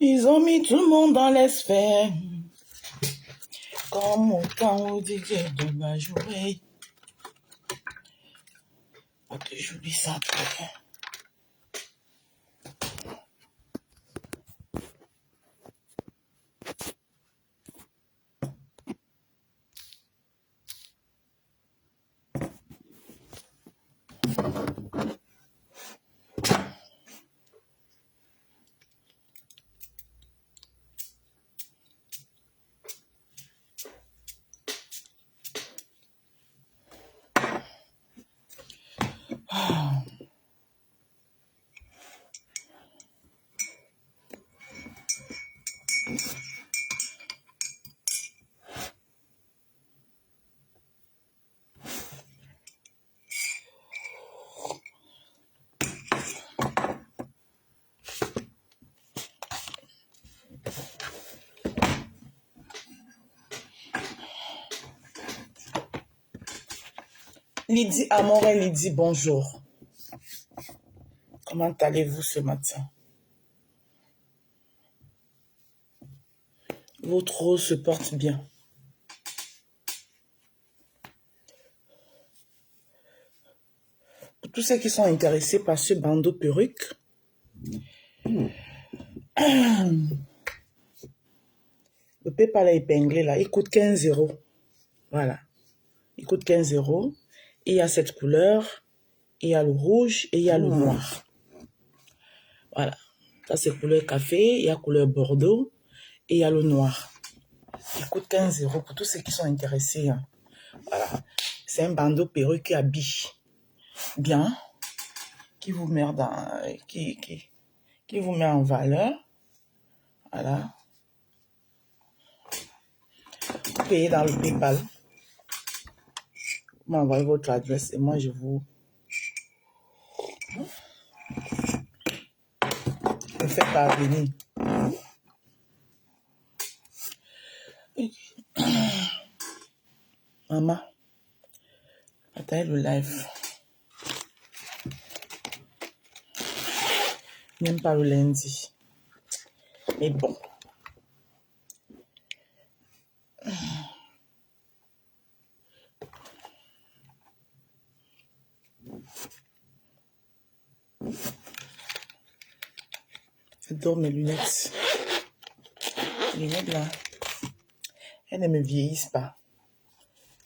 Ils ont mis tout le monde dans les sphères. Comme autant au DJ de ma journée. Pas que j'oublie ça après. Lydie Amorel, Lydie, bonjour. Comment allez-vous ce matin? Votre rose se porte bien. Pour tous ceux qui sont intéressés par ce bandeau perruque, le PayPal est épinglé là, il coûte 15 €. Voilà, il coûte 15 €. Et il y a cette couleur, il y a le rouge et il y a le noir. Voilà, ça c'est couleur café, il y a couleur bordeaux et il y a le noir. Il coûte 15 € pour tous ceux qui sont intéressés. Hein. Voilà, c'est un bandeau perruque qui habille bien, qui vous met qui vous met en valeur. Voilà. Vous payez dans le PayPal. Vous m'envoyez votre adresse et moi je vous le fais parvenir. Maman, attendez le live. Même pas le lundi. Mais bon. J'adore mes lunettes. Les lunettes là, elles ne me vieillissent pas.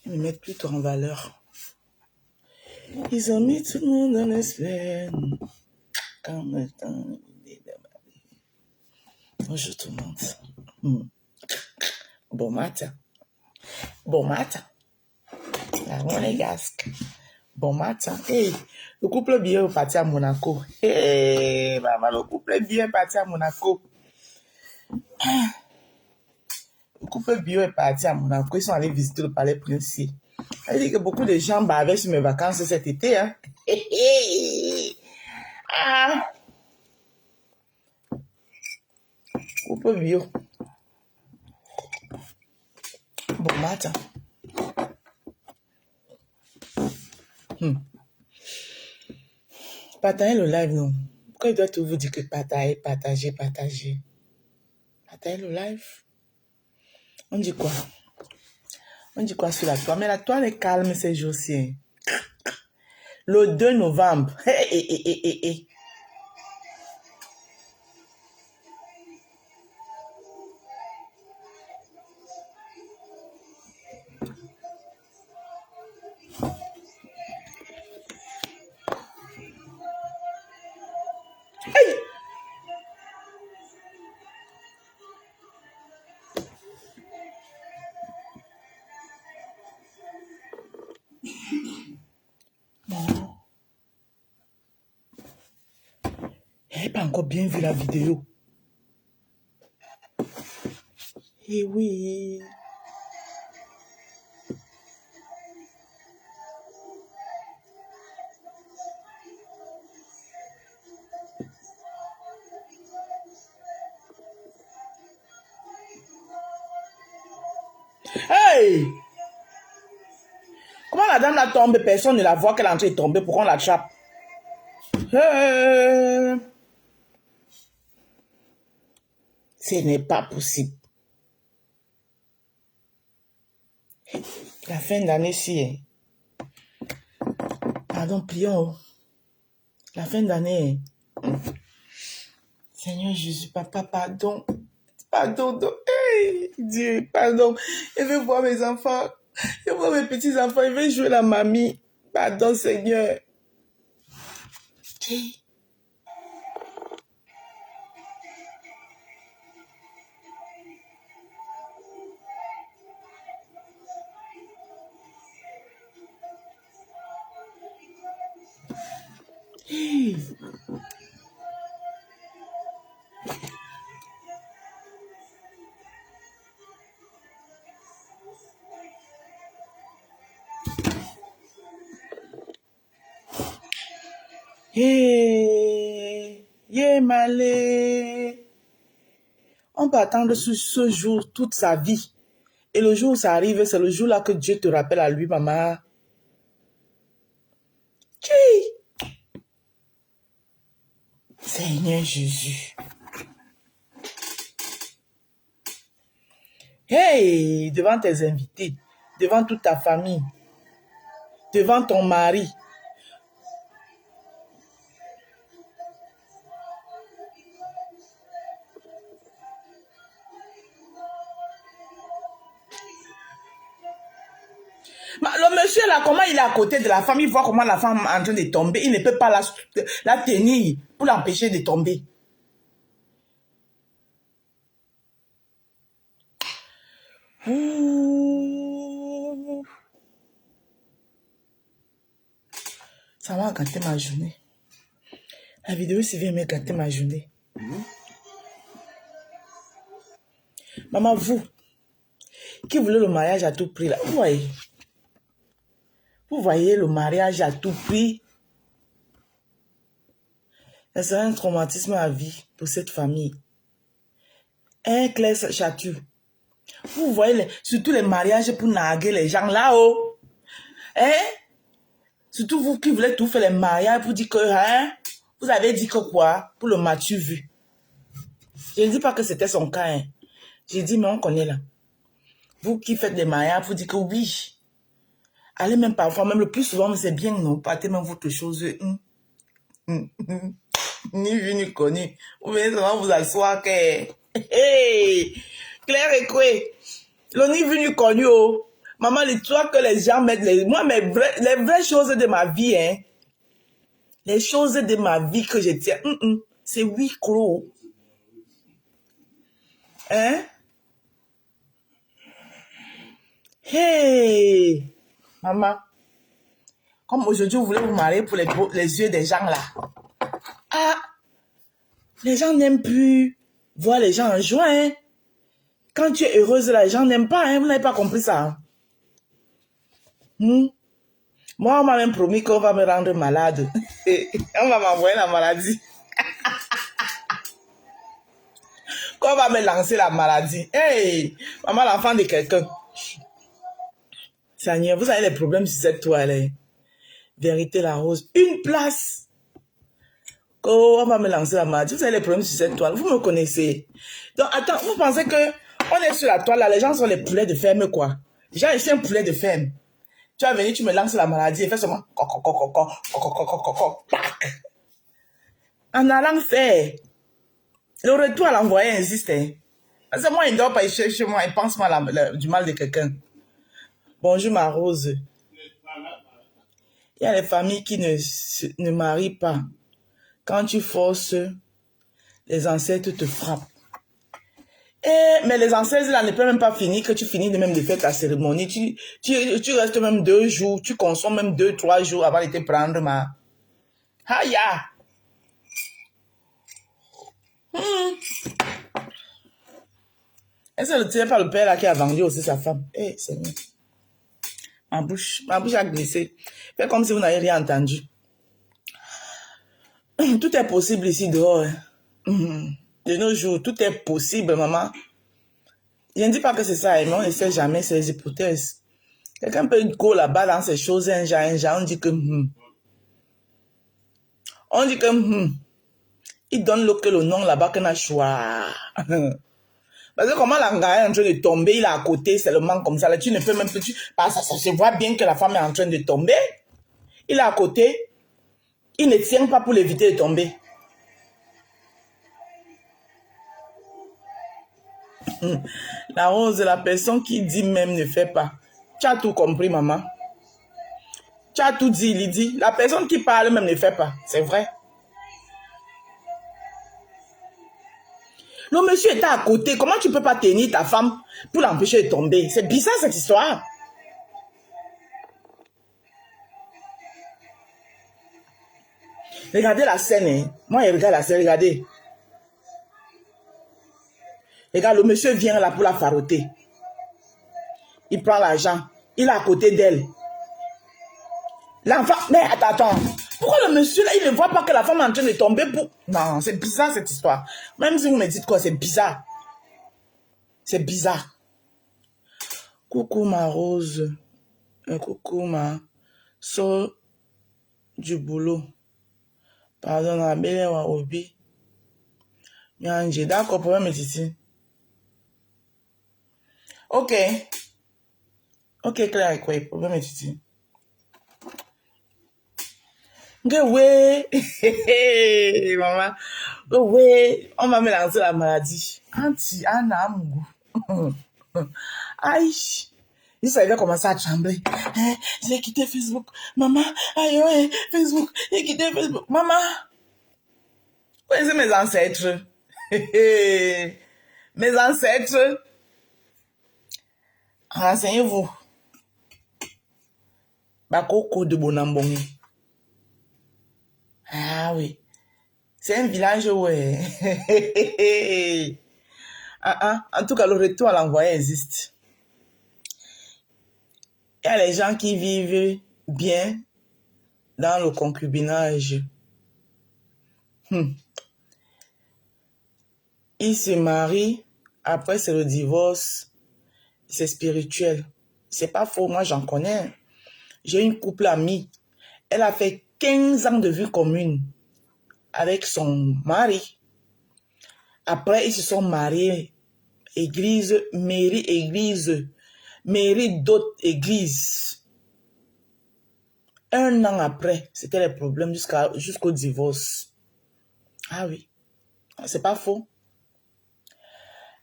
Elles me mettent plutôt en valeur. Ils ont mis tout le monde dans les sphères. Quand le temps est débarqué. Bonjour tout le monde. Bon matin. Bon matin. La monégasque. Bon matin. Hey, le couple bien est parti à Monaco. Hey, maman, le couple bien est parti à Monaco. Le couple bio est parti à Monaco. Ils sont allés visiter le palais princier. Ça veut dire que beaucoup de gens bavaient sur mes vacances cet été. Hein? Ah. Couple bio. Bon matin. Partagez le live, non? Pourquoi il doit tout vous dire que partagez? Partagez le live. On dit quoi? On dit quoi sur la toile? Mais la toile est calme ces jours-ci. Le 2 novembre. Hey. Elle n'a pas encore bien vu la vidéo. Eh oui. Hey! Comment la dame la tombe? Personne ne la voit qu'elle est en train de tomber. Pourquoi on l'attrape? Hey! Ce n'est pas possible. La fin d'année-ci, hein. Pardon, prions. La fin d'année. Seigneur Jésus, papa, pardon. Pardon. Hey, Dieu, pardon. Je veux voir mes enfants. Je veux voir mes petits-enfants. Je veux jouer la mamie. Pardon, Seigneur. Hey. Hey. Hey. Yeah, malé. On peut attendre ce jour toute sa vie. Et le jour où ça arrive, c'est le jour-là que Dieu te rappelle à lui, maman. Hey. Seigneur Jésus. Hey, devant tes invités, devant toute ta famille, devant ton mari. Le monsieur là, comment il est à côté de la femme, il voit comment la femme est en train de tomber, il ne peut pas la tenir pour l'empêcher de tomber. Ça va gâter ma journée. La vidéo s'est vient me gâter ma journée. Maman, vous, qui voulez le mariage à tout prix là, vous voyez le mariage à tout prix. Ça sera un traumatisme à vie pour cette famille. Un clair château. Vous voyez surtout les mariages pour narguer les gens là-haut. Hein? Surtout vous qui voulez tout faire les mariages pour dire que, hein? Vous avez dit que quoi? Pour le matu vu. Je ne dis pas que c'était son cas, hein. J'ai dit, mais on connaît là. Vous qui faites des mariages pour dire que oui. Allez même parfois, même le plus souvent, mais c'est bien, non? Partez même votre chose. Ni vu ni connu. Vous venez seulement vous asseoir que... Hey! Claire et quoi? Le ni vu ni connu, oh. Maman, l'histoire que les gens mettent... les vraies choses de ma vie, hein. Les choses de ma vie que je tiens. C'est huis clos. Hein? Hey! Maman. Comme aujourd'hui, vous voulez vous marier pour les yeux des gens là. Ah! Les gens n'aiment plus voir les gens en joie, hein. Quand tu es heureuse, là, les gens n'aiment pas, hein. Vous n'avez pas compris ça. Moi, on m'a même promis qu'on va me rendre malade. On va m'envoyer la maladie. Qu'on va me lancer la maladie. Hey! Maman, l'enfant de quelqu'un. Seigneur, vous avez les problèmes sur cette toile, hein. Vérité la rose. Une place. On va me lancer la maladie. Vous avez les problèmes sur cette toile. Vous me connaissez. Donc, attends, vous pensez que on est sur la toile, là, les gens sont les poulets de ferme, quoi. Déjà, je suis un poulet de ferme. Tu vas venir, tu me lances la maladie et fais seulement en allant faire. Le retour à l'envoyer insiste. Hein. Parce que moi, il ne doit pas y chercher moi, il pense du mal de quelqu'un. Bonjour, ma rose. Il y a les familles qui ne marient pas. Quand tu forces, les ancêtres te frappent. Mais les ancêtres là ne peuvent même pas finir que tu finis de même de faire ta cérémonie. Tu restes même 2 jours, tu consommes même 2-3 jours avant de te prendre ma... Haya! Est-ce que tu n'es pas le père là qui a vendu aussi sa femme? Eh, Seigneur. Ma bouche a glissé. Fais comme si vous n'avez rien entendu. Tout est possible ici dehors. Hein. De nos jours, tout est possible, maman. Je ne dis pas que c'est ça, mais on ne sait jamais, c'est les hypothèses. Quelqu'un peut go là-bas dans ces choses, un genre, on dit que... On dit que... Il donne le nom là-bas qu'on a choix. Parce que comment l'engagé est en train de tomber, il est à côté seulement comme ça. Là, tu ne peux même plus... ça se voit bien que la femme est en train de tomber. Il est à côté. Il ne tient pas pour l'éviter de tomber. La rose, la personne qui dit même ne fait pas. Tu as tout compris, maman. Tu as tout dit, Lydie. La personne qui parle même ne fait pas. C'est vrai. Le monsieur était à côté. Comment tu peux pas tenir ta femme pour l'empêcher de tomber? C'est bizarre cette histoire. Regardez la scène. Hein. Moi, je regarde la scène. Regardez. Regarde, le monsieur vient là pour la faroter. Il prend l'argent. Il est à côté d'elle. L'enfant... Mais attends. Pourquoi le monsieur là, il ne voit pas que la femme est en train de tomber pour... Non, c'est bizarre cette histoire. Même si vous me dites quoi, c'est bizarre. C'est bizarre. Coucou ma rose. Coucou ma... Sors du boulot. Pardon, la belle wa obi. Yanje, d'accord, problème est ici. Ok. Ok, Claire, quoi, problème est ici. Ouais, maman. Ouais, on va me lancer la maladie. Anti, Anna, aïe. Il savait commencer à trembler. J'ai quitté Facebook. Maman, aïe, ouais, Facebook. J'ai quitté Facebook. Maman. Vous connaissez mes ancêtres? Mes ancêtres. Renseignez-vous. Bakoko de Bonambongi. Ah oui. C'est un village, ouais. En tout cas, le retour à l'envoyé existe. Il y a les gens qui vivent bien dans le concubinage. Ils se marient, après c'est le divorce, c'est spirituel. C'est pas faux, moi j'en connais. J'ai une couple amie, elle a fait 15 ans de vie commune avec son mari. Après, ils se sont mariés, église, mairie d'autres églises. Un an après, c'était les problèmes jusqu'au divorce. Ah oui, c'est pas faux.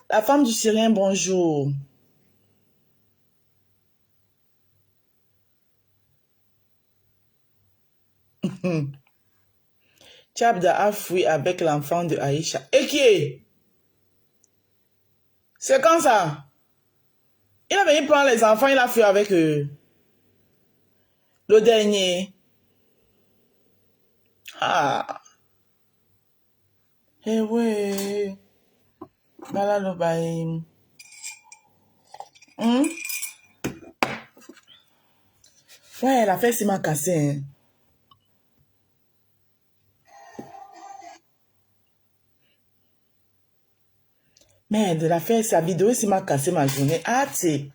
La femme du Syrien, bonjour. Tchabda a fui avec l'enfant de Aïcha. Et qui est? C'est quand ça? Il a venu prendre les enfants, il a fui avec eux. Le dernier. Ah. Eh ouais. Voilà le bail. Ouais, la fesse m'a cassé. Hein. Merde, la fesse, sa vidéo, c'est m'a cassé ma journée. Ah, tu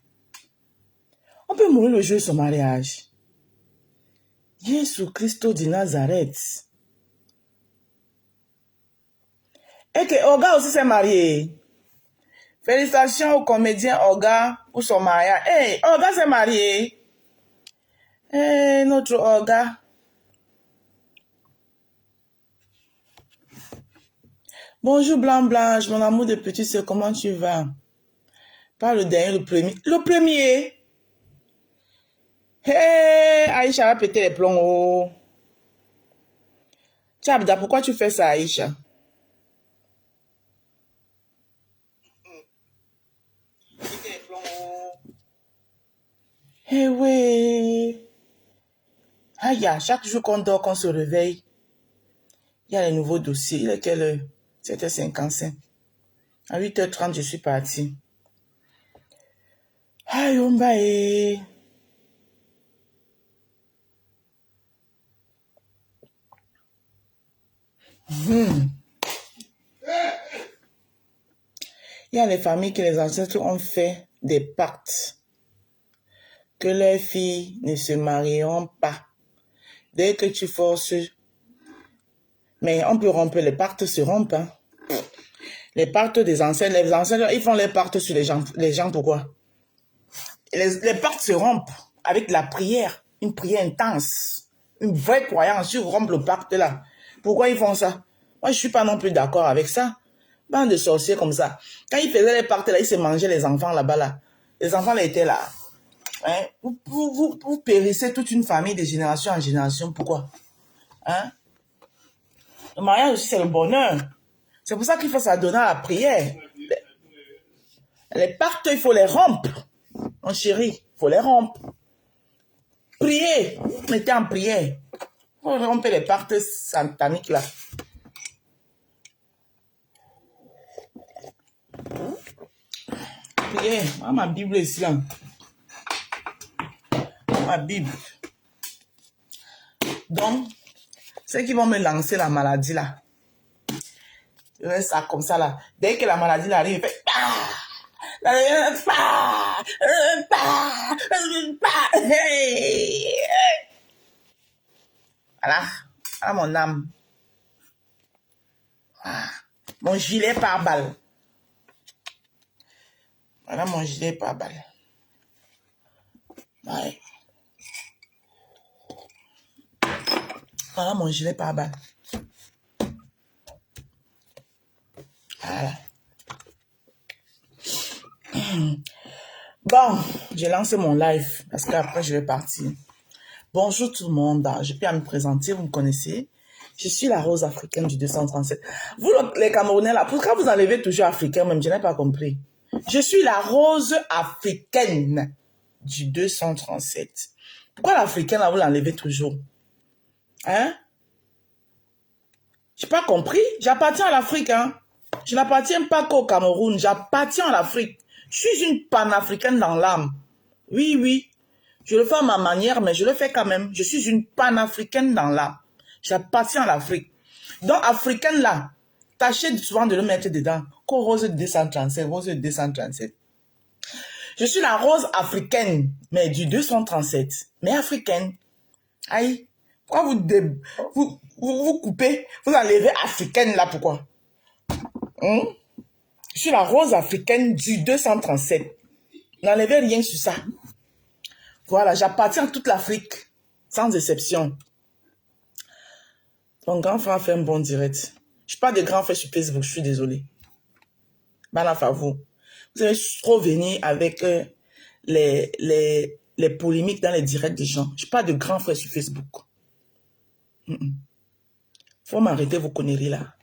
on peut mourir le jour de son mariage. Jésus Christ de Nazareth. Et que Olga aussi s'est marié. Félicitations au comédien Olga pour son mariage. Hey, Olga s'est mariée. Hey, notre Olga. Bonjour Blanche, mon amour de petit sœur, comment tu vas? Pas le dernier, le premier. Le premier. Hey, Aïcha va péter les plombs. Oh. Tchabda, pourquoi tu fais ça, Aïcha? Eh oui. Aïe, chaque jour qu'on dort, qu'on se réveille, il y a les nouveaux dossiers. Il est quelle heure? 7h55. À 8h30, je suis partie. Aïe, on va y. Il y a les familles que les ancêtres ont fait des pactes que leurs filles ne se marieront pas. Dès que tu forces, mais on peut rompre, les pactes se rompent. Hein. Les pactes des ancêtres, les ancêtres, ils font les pactes sur les gens pourquoi? Les pactes se rompent avec la prière, une prière intense, une vraie croyance, ils rompent le pacte là. Pourquoi ils font ça? Moi, je suis pas non plus d'accord avec ça. Bande de sorciers comme ça. Quand ils faisaient les pactes là, ils se mangeaient les enfants là-bas là. Les enfants là étaient là. Hein? Vous périssez toute une famille de génération en génération. Pourquoi? Hein? Le mariage aussi, c'est le bonheur. C'est pour ça qu'il faut s'adonner à la prière. Les pactes, il faut les rompre. Mon chéri, il faut les rompre. Priez. Mettez en prière. Il faut rompre les pactes sataniques là. Priez. Ma Bible est ici là. Ma Bible. Donc, ceux qui vont me lancer la maladie là. Je vais ça comme ça là. Dès que la maladie arrive, il fait voilà. Voilà mon âme. Voilà. Mon gilet par balle. Voilà mon gilet par balle. Ouais. Voilà mon gilet par balle. Voilà. Bon, j'ai lancé mon live parce qu'après je vais partir. Bonjour tout le monde, je peux me présenter, vous me connaissez. Je suis la rose africaine du 237. Vous les Camerounais là, pourquoi vous enlevez toujours africain même, je n'ai pas compris. Je suis la rose africaine du 237. Pourquoi l'africaine là, vous l'enlevez toujours? Hein? J'ai pas compris, j'appartiens à l'Afrique, hein. Je n'appartiens pas qu'au Cameroun, j'appartiens à l'Afrique. Je suis une panafricaine dans l'âme. Oui, oui. Je le fais à ma manière, mais je le fais quand même. Je suis une panafricaine dans l'âme. J'appartiens à l'Afrique. Donc, africaine là, tâchez souvent de le mettre dedans. Qu'au rose 237, rose 237. Je suis la rose africaine, mais du 237. Mais africaine. Aïe. Pourquoi vous coupez, vous enlevez africaine là, pourquoi? Je suis la rose africaine du 237. N'enlevez rien sur ça. Voilà, j'appartiens à toute l'Afrique, sans exception. Mon grand frère fait un bon direct. Je suis pas de grand frère sur Facebook, je suis désolé. Banafavou. Vous allez trop venir avec les polémiques dans les directs des gens. Je suis pas de grand frère sur Facebook. Faut m'arrêter vos conneries là.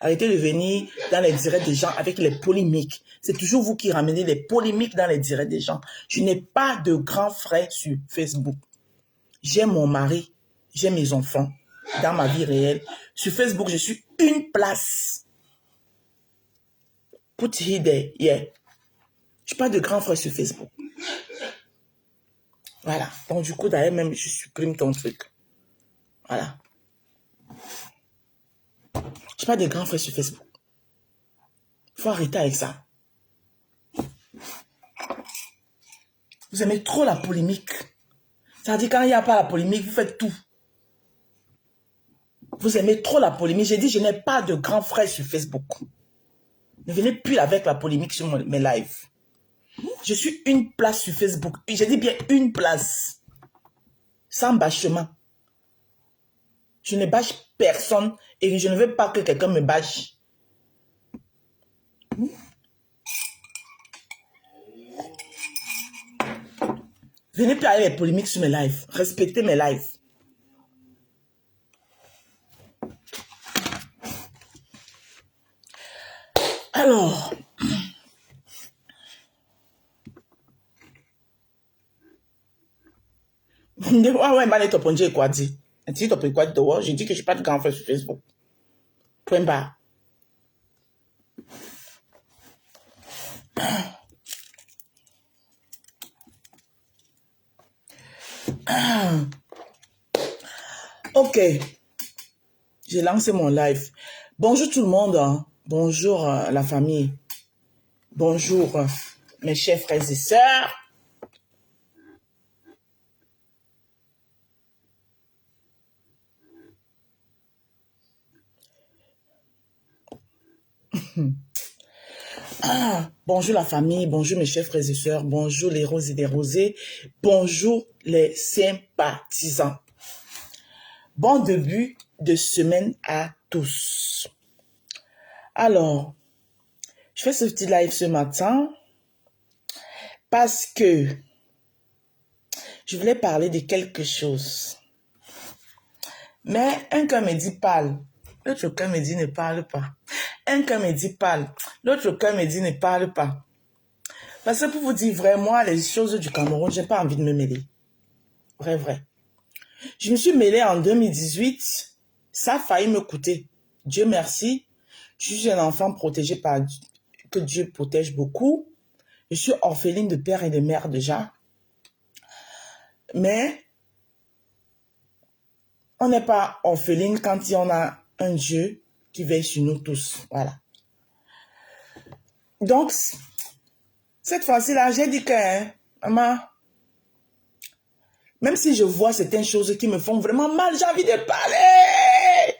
Arrêtez de venir dans les directs des gens avec les polémiques. C'est toujours vous qui ramenez les polémiques dans les directs des gens. Je n'ai pas de grand frère sur Facebook. J'ai mon mari, j'ai mes enfants dans ma vie réelle. Sur Facebook, je suis une place. Put it there, yeah. Je n'ai pas de grand frère sur Facebook. Voilà. Donc du coup, d'ailleurs, même, je supprime ton truc. Voilà. Je n'ai pas de grand frère sur Facebook. Il faut arrêter avec ça. Vous aimez trop la polémique. Ça veut dire quand il n'y a pas la polémique, vous faites tout. Vous aimez trop la polémique. J'ai dit, je n'ai pas de grand frère sur Facebook. Ne venez plus avec la polémique sur mes lives. Je suis une place sur Facebook. J'ai dit bien une place. Sans bâchement. Je ne bâche personne et je ne veux pas que quelqu'un me bâche. Venez plus avec les polémiques sur mes lives. Respectez mes lives. Alors, j'ai dit que je suis pas de grand frère sur Facebook. Point barre. Ok. J'ai lancé mon live. Bonjour tout le monde. Bonjour la famille. Bonjour mes chers frères et sœurs. Bonjour la famille, bonjour mes chers frères et sœurs, bonjour les roses et les rosés, bonjour les sympathisants. Bon début de semaine à tous. Alors, je fais ce petit live ce matin parce que je voulais parler de quelque chose. Mais un cœur me dit parle, l'autre cœur me dit ne parle pas. Un cœur me dit parle, l'autre cœur me dit ne parle pas. Parce que pour vous dire vrai, moi, les choses du Cameroun, j'ai pas envie de me mêler. Vrai. Je me suis mêlée en 2018, ça a failli me coûter. Dieu merci, je suis un enfant protégé par Dieu, que Dieu protège beaucoup. Je suis orpheline de père et de mère déjà. Mais on n'est pas orpheline quand on a un Dieu qui veille sur nous tous. Voilà. Donc, cette fois-ci-là, j'ai dit que, maman, même si je vois certaines choses qui me font vraiment mal, j'ai envie de parler.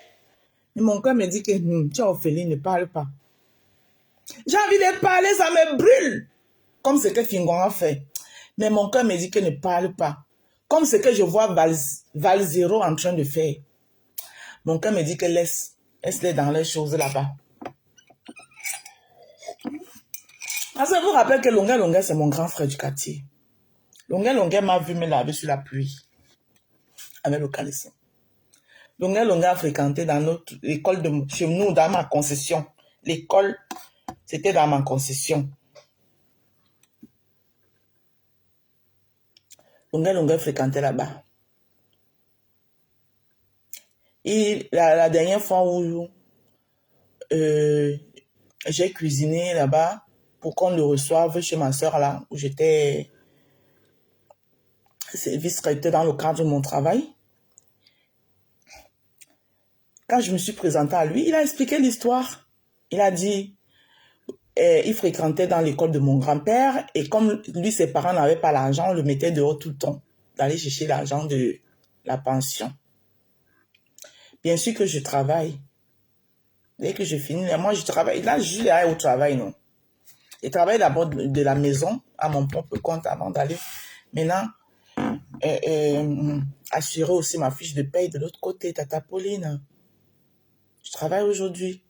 Mais mon cœur me dit que tu es orpheline, ne parle pas. J'ai envie de parler, ça me brûle. Comme ce que Fingon a fait. Mais mon cœur me dit que ne parle pas. Comme ce que je vois Valzero en train de faire. Mon cœur me dit que laisse-les dans les choses là-bas. Parce que vous rappelez que Longa, c'est mon grand frère du quartier. Longa m'a vu me laver sur la pluie. Avec le caleçon. Longa a fréquenté dans notre école chez nous, dans ma concession. L'école, c'était dans ma concession. Longa fréquentait là-bas. Et la dernière fois où j'ai cuisiné là-bas pour qu'on le reçoive chez ma soeur là, où j'étais vice-recteur dans le cadre de mon travail. Quand je me suis présentée à lui, il a expliqué l'histoire. Il a dit, il fréquentait dans l'école de mon grand-père et comme lui, ses parents n'avaient pas l'argent, on le mettait dehors tout le temps d'aller chercher l'argent de la pension. Bien sûr que je travaille. Dès que je finis, moi je travaille. Là, je suis là au travail, non. Je travaille d'abord de la maison à mon propre compte avant d'aller. Maintenant, assurer aussi ma fiche de paye de l'autre côté, Tata Pauline. Je travaille aujourd'hui.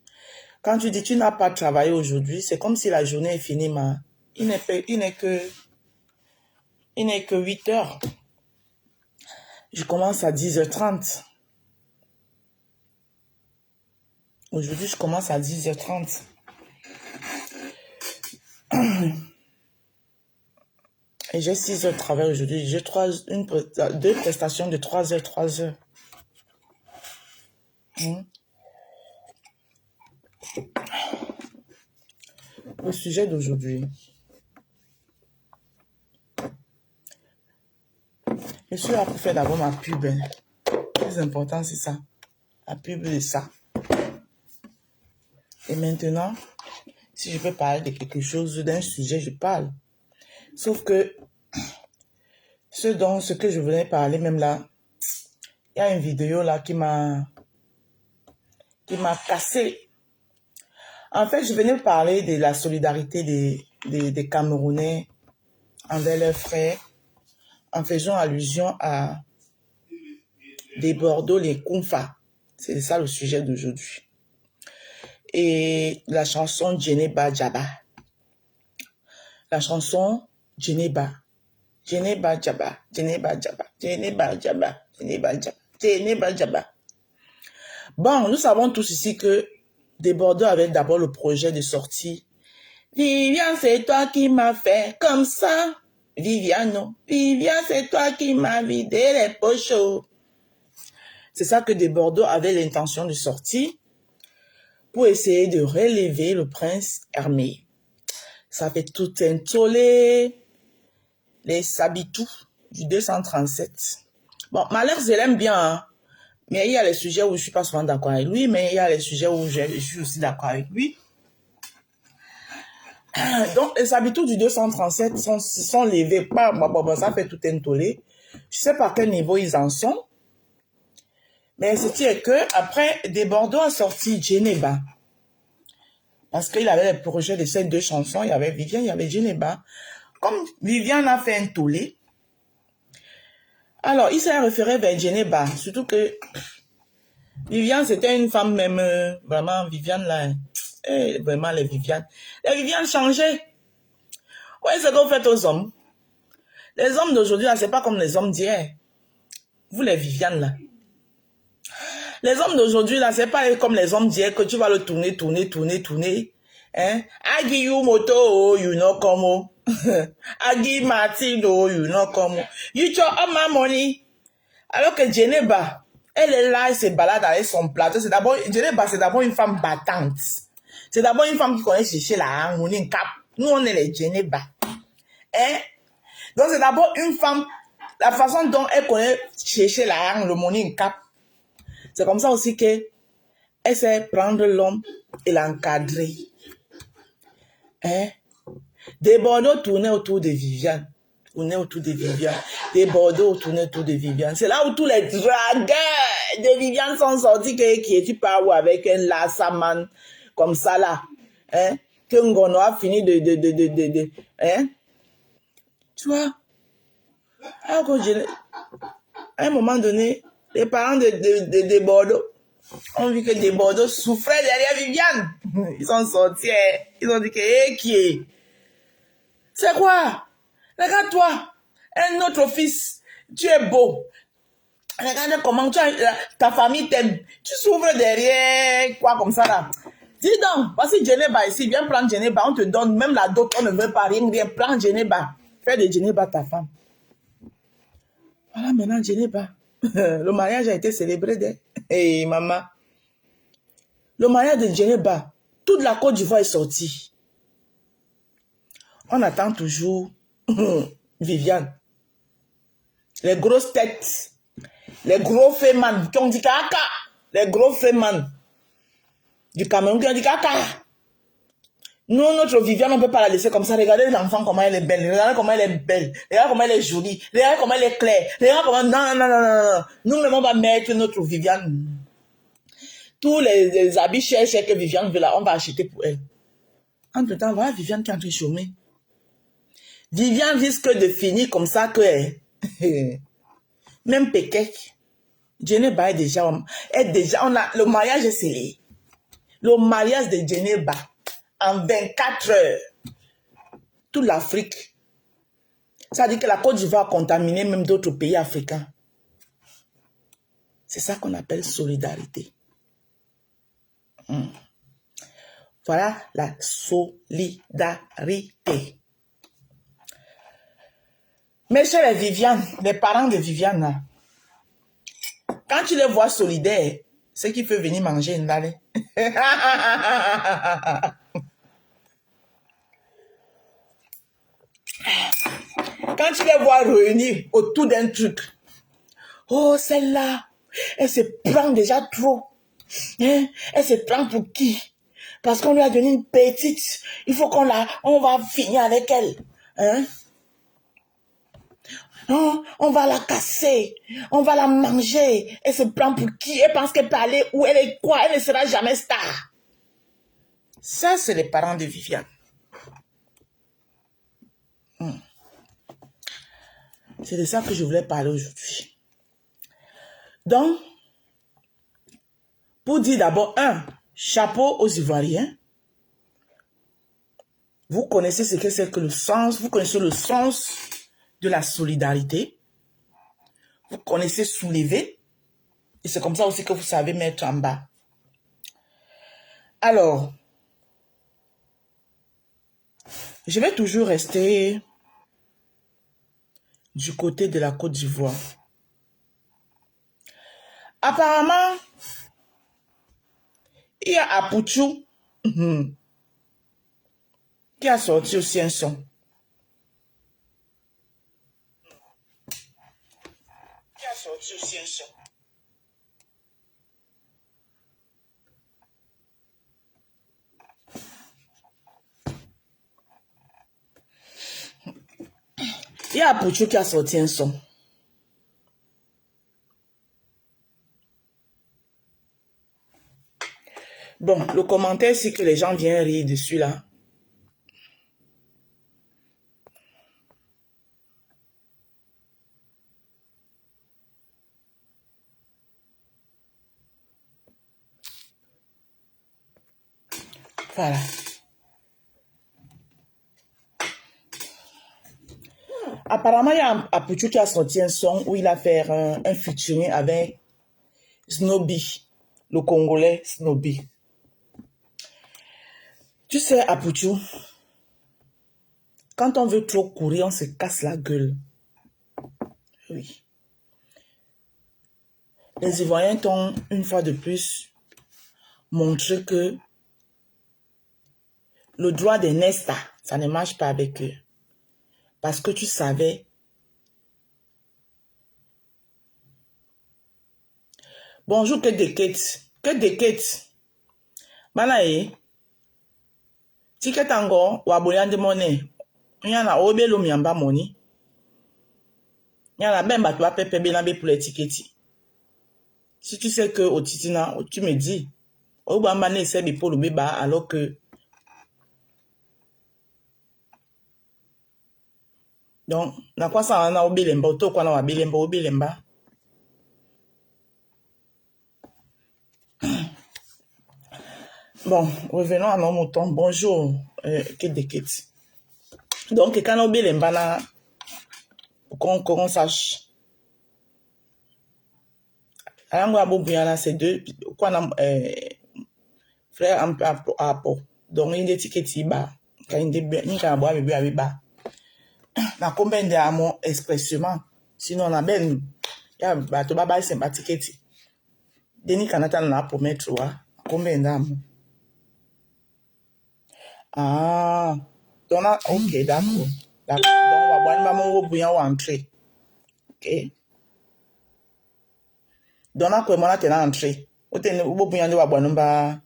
Quand tu dis tu n'as pas travaillé aujourd'hui, c'est comme si la journée est finie, mais il n'est que 8 heures. Je commence à 10h30. Aujourd'hui, je commence à 10h30. Et j'ai 6 heures de travail aujourd'hui. J'ai 2 prestations de 3 heures, 3 heures. Le sujet d'aujourd'hui. Je suis là pour faire d'abord ma pub. Le plus important, c'est ça. La pub de ça. Et maintenant, si je peux parler de quelque chose, d'un sujet, je parle. Sauf que, ce que je voulais parler, même là, il y a une vidéo là qui m'a cassé. En fait, je venais parler de la solidarité des Camerounais envers leurs frères, en faisant allusion à des Bordeaux, les Koumfa. C'est ça le sujet d'aujourd'hui. Et la chanson Djeneba Djaba. La chanson Djeneba. Djeneba Djaba. Djeneba Djaba. Djeneba Djaba. Djeneba Djaba. Djeneba Djaba. Bon, nous savons tous ici que des Bordeaux avaient d'abord le projet de sortie. Viviane, c'est toi qui m'as fait comme ça. Viviane, c'est toi qui m'as vidé les pochos. C'est ça que des Bordeaux avaient l'intention de sortir pour essayer de relever le prince Hermé. Ça fait tout un tollé. Les Sabitou du 237. Bon, Malheur, je l'aime bien, hein. Mais il y a les sujets où je ne suis pas souvent d'accord avec lui, mais il y a les sujets où je suis aussi d'accord avec lui. Donc, les Sabitou du 237 sont levés. Ça fait tout un tollé. Je ne sais pas à quel niveau ils en sont. Mais c'est que après, des Bordeaux a sorti Djeneba. Parce qu'il avait les projets de ces deux chansons. Il y avait Viviane, il y avait Djeneba. Comme Viviane a fait un tollé, alors il s'est référé vers Djeneba. Surtout que Viviane, c'était une femme même, vraiment, Viviane là. Vraiment, les Viviane changeaient. Ouais, c'est ce qu'on fait aux hommes. Les hommes d'aujourd'hui, là, c'est pas comme les hommes d'hier. Vous, les Viviane, là. Les hommes d'aujourd'hui, là, c'est pas comme les hommes d'hier que tu vas le tourner. Hein? I give you moto, oh, you know como. I give Martin, oh, you know como. You chop all my money. Alors que Djeneba, elle est là, elle se balade avec son plateau. Djeneba, c'est d'abord une femme battante. C'est d'abord une femme qui connaît chercher la on est une cap. Nous, on est les Djeneba. Hein? Donc, c'est d'abord une femme, la façon dont elle connaît chercher la le money cap. C'est comme ça aussi que elle sait prendre l'homme et l'encadrer. Hein? Des Bordeaux tournaient autour de Viviane. Des Bordeaux tournaient autour de Viviane. C'est là où tous les dragueurs de Viviane sont sortis qui tu parles avec un lassaman comme ça là. Hein? Que Ngono a fini hein? Tu vois? Alors à un moment donné, les parents de Bordeaux ont vu que des Bordeaux souffraient derrière Viviane. Ils sont sortis, ils ont dit que, qui est? C'est quoi? Regarde-toi, un autre fils, tu es beau. Regarde comment ta famille t'aime. Tu souffres derrière, quoi comme ça là. Dis donc, voici Djeneba ici, viens prendre Djeneba, on te donne, même la dot, on ne veut pas rien, viens prendre Djeneba. Fais de Djeneba ta femme. Voilà maintenant Djeneba. Le mariage a été célébré. Hey maman. Le mariage de Djeneba, toute la Côte d'Ivoire est sortie. On attend toujours Viviane. Les grosses têtes, les gros fémans qui ont dit caca, les gros fémans du Cameroun qui ont dit caca. Nous, notre Viviane, on ne peut pas la laisser comme ça. Regardez l'enfant, comment elle est belle. Regardez comment elle est belle. Regardez comment elle est jolie. Regardez comment elle est claire. Regardez comment... Non. Nous-mêmes, on va mettre notre Viviane. Tous les habits chers que Viviane veut là, on va acheter pour elle. Entre temps, voilà Viviane qui est en train de chômer. Viviane risque de finir comme ça que... Même Pékek. Djeneba est déjà... le mariage est scellé. Le mariage de Djeneba. En 24 heures, toute l'Afrique, ça dit que la Côte d'Ivoire a contaminé même d'autres pays africains. C'est ça qu'on appelle solidarité. Voilà la solidarité. Mes chers Viviane, les parents de Viviane, quand tu les vois solidaires, c'est qu'il peut venir manger une dalle. Quand tu les vois réunis autour d'un truc, oh, celle-là, elle se prend déjà trop. Hein? Elle se prend pour qui? Parce qu'on lui a donné une petite. Il faut on va finir avec elle. Hein? Non, on va la casser. On va la manger. Elle se prend pour qui? Elle pense qu'elle peut aller où elle est quoi? Elle ne sera jamais star. Ça, c'est les parents de Viviane. C'est de ça que je voulais parler aujourd'hui. Donc, pour dire d'abord, chapeau aux Ivoiriens. Vous connaissez ce que c'est que le sens, vous connaissez le sens de la solidarité. Vous connaissez soulever. Et c'est comme ça aussi que vous savez mettre en bas. Alors, je vais toujours rester du côté de la Côte d'Ivoire. Apparemment, il y a Apouchou qui a sorti aussi un son. Il y a Apouchou qui a sorti un son. Bon, le commentaire, c'est que les gens viennent rire dessus, là. Voilà. Apparemment, il y a Apuchu qui a sorti un son où il a fait un featuring avec Snobby, le Congolais Snobby. Tu sais, Apuchu, quand on veut trop courir, on se casse la gueule. Oui. Les Ivoiriens t'ont, une fois de plus, montré que le droit des Nesta, ça ne marche pas avec eux. Parce que tu savais. Bonjour, que des quêtes. Que des quêtes. Balaye. Ticket ango, waboyan de monnaie. Yana obe lo miamba money. Yana ben batwa pepe benabe pour les tickets. Si tu sais que au titina, tu me dis. Obama ne sait pour le béba alors que. Donc, na quoi ça na obe lemba, auto quoi na wabe lemba, obe lemba. Bon, revenons à nos moutons. Bonjour, Kate. Donc, quand on obe lemba na, qu'on sache. Alors, on c'est deux, quoi na, frère un peu à peau. Donc, il y a des tickets bas. Quand il y a des bas. Na combien de amont expressément. Sinon, on a ben, il y a bateau baba sympathique. Denis Kanata n'a pour mettre toi. Combien d'amont? Ah, donc là, ok, d'accord. D'accord. Donc, on va boire une maman au bouillon ou entrer. Ok. Donc là, comment là, t'es là entré? Ou t'es au bouillon de boire une ba.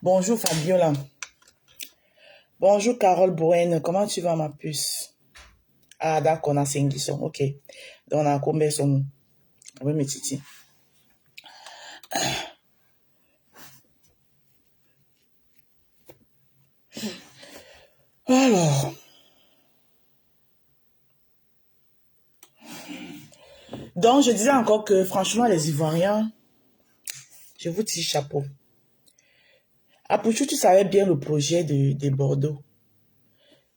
Bonjour Fabiola. Bonjour Carole Bouen. Comment tu vas, ma puce? Ah, d'accord, on a 5 qui sont. Ok. Donc, on a combien sont? Oui, mes titi. Alors. Donc, je disais encore que, franchement, les Ivoiriens, je vous tire chapeau. Apuchu, tu savais bien le projet de Bordeaux.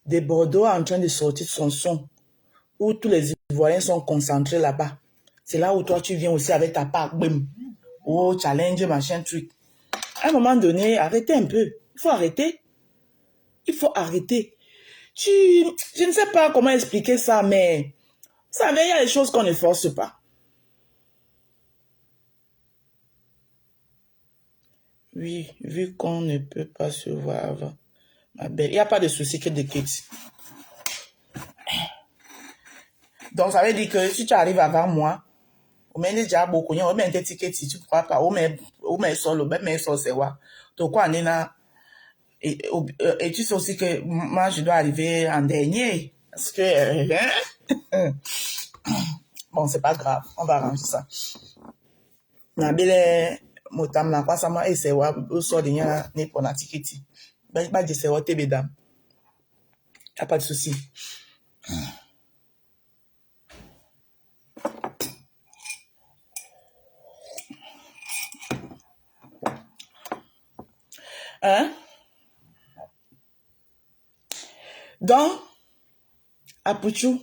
De Bordeaux en train de sortir son son, où tous les Ivoiriens sont concentrés là-bas. C'est là où toi, tu viens aussi avec ta part, boum. Oh, challenge, machin, truc. À un moment donné, arrêtez un peu. Il faut arrêter. Il faut arrêter. Je ne sais pas comment expliquer ça, mais vous savez, il y a des choses qu'on ne force pas. Oui, vu qu'on ne peut pas se voir avant. Ma belle, il n'y a pas de souci que de quitte. Donc, ça veut dire que si tu arrives avant moi, on met déjà beaucoup, on met un ticket si tu ne crois pas, on met solo, mais solo c'est quoi. Donc, quoi, on est là. Et tu sais aussi que moi, je dois arriver en dernier. Parce que, bon, c'est pas grave, on va arranger ça. Nabile, motam na kwa sama esewa, oso de nya ne pona tiketi. Ba de sewa te bedam. Y'a pas de souci. Hein? Donc, Apuchu,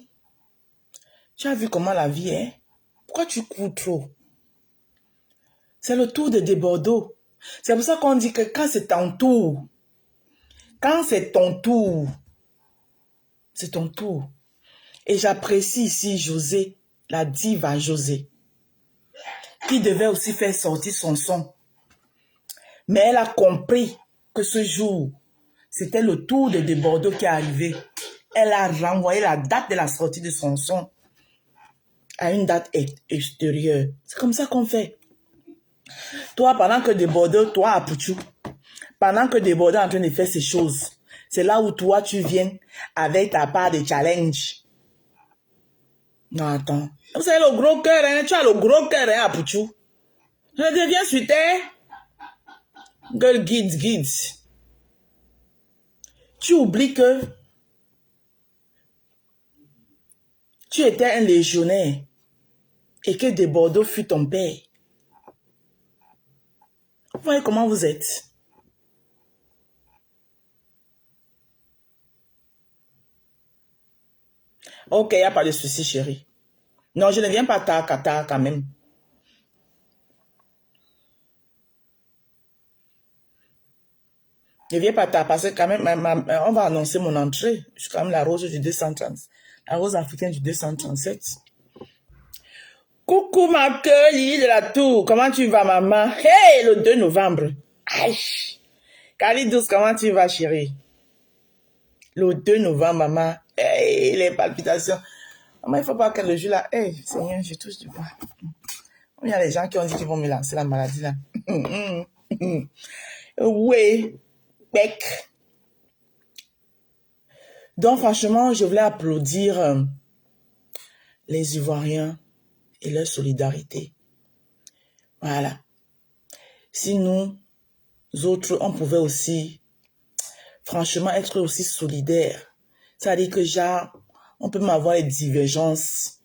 tu as vu comment la vie est? Pourquoi tu cours trop? C'est le tour de Bordeaux. C'est pour ça qu'on dit que quand c'est ton tour, c'est ton tour. Et j'apprécie ici José, la diva José, qui devait aussi faire sortir son son. Mais elle a compris que ce jour, c'était le tour de Bordeaux qui est arrivé. Elle a renvoyé la date de la sortie de son son à une date extérieure. C'est comme ça qu'on fait. Toi, pendant que Bordeaux, toi, Apuchu, pendant que Bordeaux est en train de faire ces choses, c'est là où toi, tu viens avec ta part de challenge. Non, attends. Vous savez, le gros cœur, hein? Tu as le gros cœur, hein, Apouchou. Je deviens sur terre. Girl guides. Tu oublies que tu étais un légionnaire et que de Bordeaux fut ton père. Vous voyez comment vous êtes? Ok, il n'y a pas de souci, chérie. Non, je ne viens pas tard quand même. Je ne viens pas tard parce que quand même, on va annoncer mon entrée. Je suis quand même la rose du 230. La rose africaine du 237. Coucou ma queue de la tour. Comment tu vas, maman? Hey, le 2 novembre. Aïe. Calidous, comment tu vas, chérie? Le 2 novembre, maman. Hey, les palpitations. Maman, il ne faut pas que le jour là. Hey, Seigneur, je touche du bois. Il y a des gens qui ont dit qu'ils vont me lancer la maladie là. Oui, bec. Donc, franchement, je voulais applaudir les Ivoiriens et leur solidarité. Voilà. Si nous autres, on pouvait aussi, franchement, être aussi solidaires. C'est-à-dire que, genre, on peut m'avoir les divergences.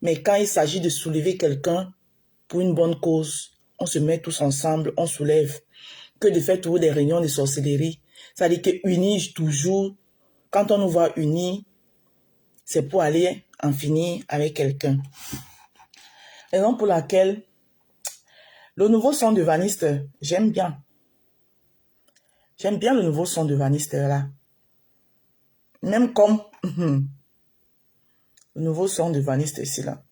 Mais quand il s'agit de soulever quelqu'un pour une bonne cause, on se met tous ensemble, on soulève. Que de faire toujours des réunions de sorcellerie. C'est-à-dire que unis toujours, quand on nous voit unis, c'est pour aller en finir avec quelqu'un. Raison pour laquelle le nouveau son de Vaniste, j'aime bien. J'aime bien le nouveau son de Vaniste là. Même comme le nouveau son de Vaniste ici là.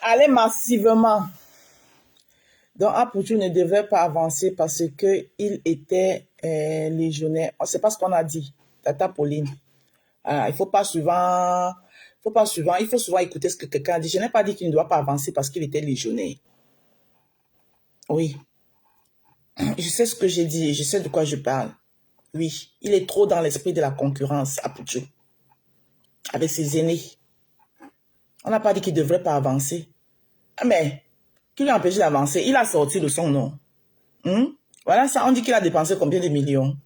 Allez massivement. Donc, Apouchou ne devait pas avancer parce qu'il était légionnaire. C'est pas ce qu'on a dit, Tata Pauline. Il faut souvent écouter ce que quelqu'un a dit. Je n'ai pas dit qu'il ne doit pas avancer parce qu'il était légionnaire. Oui. Je sais ce que j'ai dit, je sais de quoi je parle. Oui, il est trop dans l'esprit de la concurrence, Apouchou. Avec ses aînés. On n'a pas dit qu'il ne devrait pas avancer. Mais, qui lui a empêché d'avancer? Il a sorti de son nom. Voilà ça, on dit qu'il a dépensé combien de millions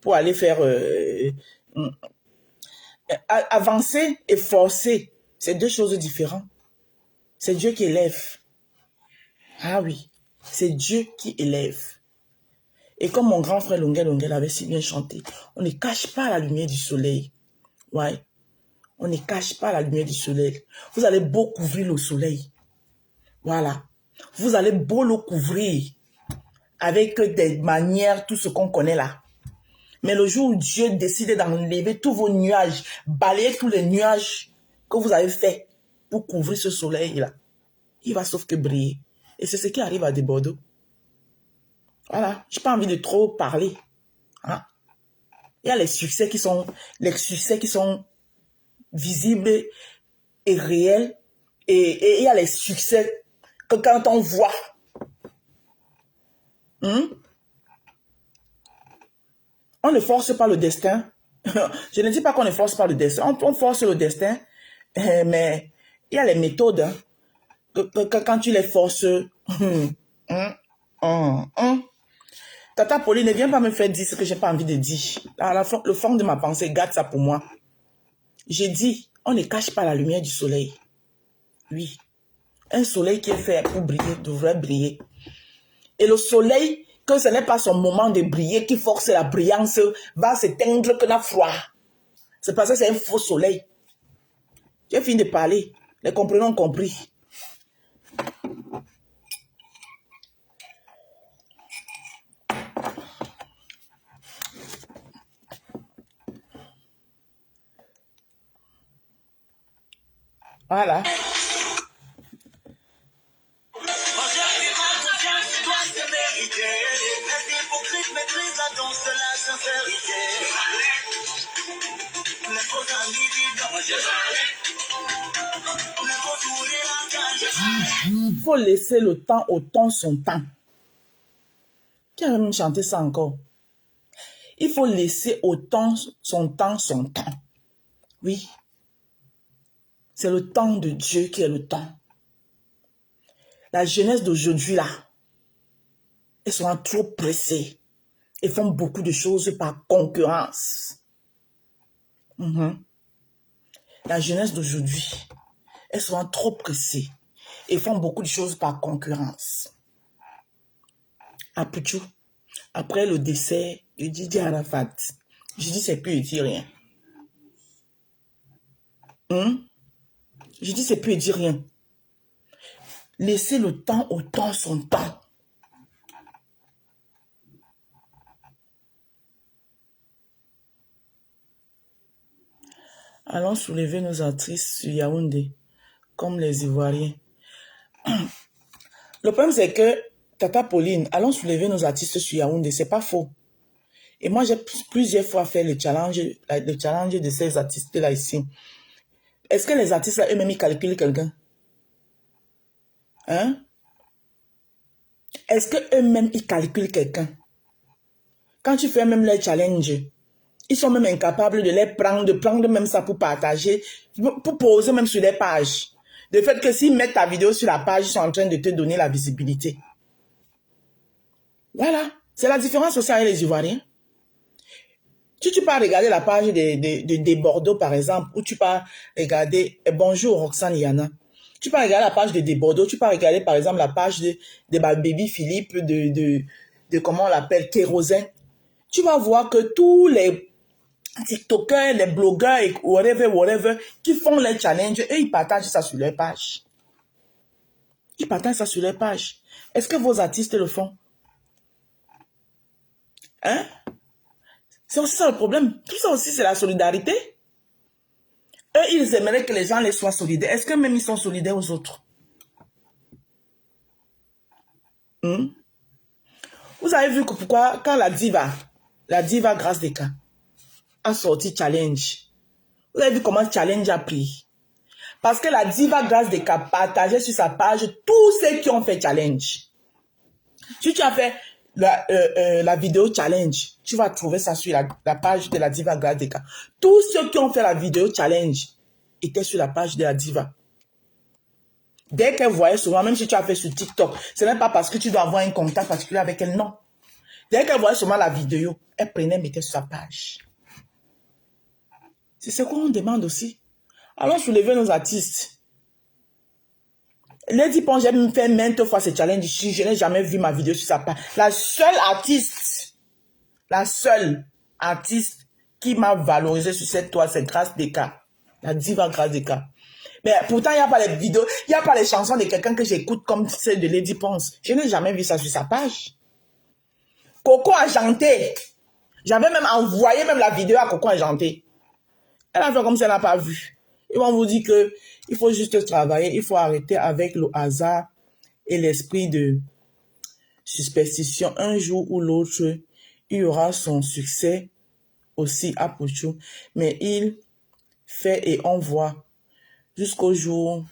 pour aller faire... avancer et forcer, c'est deux choses différentes. C'est Dieu qui élève. Ah oui, c'est Dieu qui élève. Et comme mon grand frère Longel avait si bien chanté, on ne cache pas la lumière du soleil. Ouais. On ne cache pas la lumière du soleil. Vous allez beau couvrir le soleil. Voilà. Vous allez beau le couvrir avec des manières, tout ce qu'on connaît là. Mais le jour où Dieu décide d'enlever tous vos nuages, balayer tous les nuages que vous avez fait pour couvrir ce soleil-là, il va sauf que briller. Et c'est ce qui arrive à des Bordeaux. Voilà. Je n'ai pas envie de trop parler. Hein? Il y a les succès qui sont visibles et réels. Et il y a les succès que quand on voit, on ne force pas le destin. Je ne dis pas qu'on ne force pas le destin. On force le destin Mais il y a les méthodes, hein, quand tu les forces. Tata Pauline, ne viens pas me faire dire ce que j'ai pas envie de dire. Le fond de ma pensée, garde ça pour moi. J'ai dit, on ne cache pas la lumière du soleil. Oui. Un soleil qui est fait pour briller, devrait briller. Et le soleil, que ce n'est pas son moment de briller, qui force la brillance, va s'éteindre que n'a froid. C'est parce que c'est un faux soleil. J'ai fini de parler. Les comprenants ont compris. Voilà. Il faut laisser le temps au temps son temps. Qui a même chanté ça encore? Il faut laisser au temps son temps son temps. Oui. C'est le temps de Dieu qui est le temps. La jeunesse d'aujourd'hui, là, ils sont trop pressés. Ils font beaucoup de choses par concurrence. La jeunesse d'aujourd'hui, elles sont trop pressées. Ils font beaucoup de choses par concurrence. Apuchou, après le décès de Didier Arafat, je dis c'est plus éthérien. Je dis c'est plus éthérien. Laissez le temps au temps son temps. Allons soulever nos actrices sur Yaoundé, comme les Ivoiriens. Le problème, c'est que, Tata Pauline, allons soulever nos artistes sur Yaoundé, c'est pas faux. Et moi, j'ai plusieurs fois fait le challenge de ces artistes-là ici. Est-ce que les artistes, eux-mêmes, ils calculent quelqu'un? Hein? Est-ce que eux-mêmes, ils calculent quelqu'un? Quand tu fais même les challenges, ils sont même incapables de prendre même ça pour partager, pour poser même sur les pages. Le fait que s'ils mettent ta vidéo sur la page, ils sont en train de te donner la visibilité. Voilà. C'est la différence aussi avec les Ivoiriens. Si tu pars regarder la page de Bordeaux, par exemple, ou tu pars regarder, bonjour Roxane Yana, tu pars regarder la page de Bordeaux, tu pars regarder par exemple la page de Baby Philippe, de comment on l'appelle, Kérosène, tu vas voir que tous les TikTokers, les blogueurs, et whatever, qui font les challenges, et ils partagent ça sur leur page. Ils partagent ça sur leur page. Est-ce que vos artistes le font? Hein? C'est aussi ça le problème. Tout ça aussi, c'est la solidarité. Eux, ils aimeraient que les gens les soient solidaires. Est-ce que même ils sont solidaires aux autres? Vous avez vu que pourquoi, quand la diva Grâce Descartes, a sorti challenge, vous avez vu comment challenge a pris? Parce que la diva Grâce Descartes partageait sur sa page tous ceux qui ont fait challenge. Si tu as fait la vidéo challenge, tu vas trouver ça sur la page de la diva Grâce Descartes. Tous ceux qui ont fait la vidéo challenge étaient sur la page de la diva. Dès qu'elle voyait souvent, même si tu as fait sur TikTok, ce n'est pas parce que tu dois avoir un contact particulier avec elle, non. Dès qu'elle voyait souvent la vidéo, elle prenait, mettait sur sa page. C'est ce qu'on demande aussi. Allons soulever nos artistes. Lady Pon, j'ai même fait maintes fois ce challenge ici. Je n'ai jamais vu ma vidéo sur sa page. La seule artiste qui m'a valorisé sur cette toile, c'est Grâce Descartes. La diva Grâce Descartes. Mais pourtant, il n'y a pas les vidéos, il n'y a pas les chansons de quelqu'un que j'écoute comme celle de Lady Ponce. Je n'ai jamais vu ça sur sa page. Coco Argenté. J'avais même envoyé même la vidéo à Coco Argenté. Elle a fait comme si elle n'a pas vu. Ils vont vous dire que il faut juste travailler, il faut arrêter avec le hasard et l'esprit de superstition. Un jour ou l'autre, il y aura son succès aussi à Pouchou. Mais il fait et on voit jusqu'au jour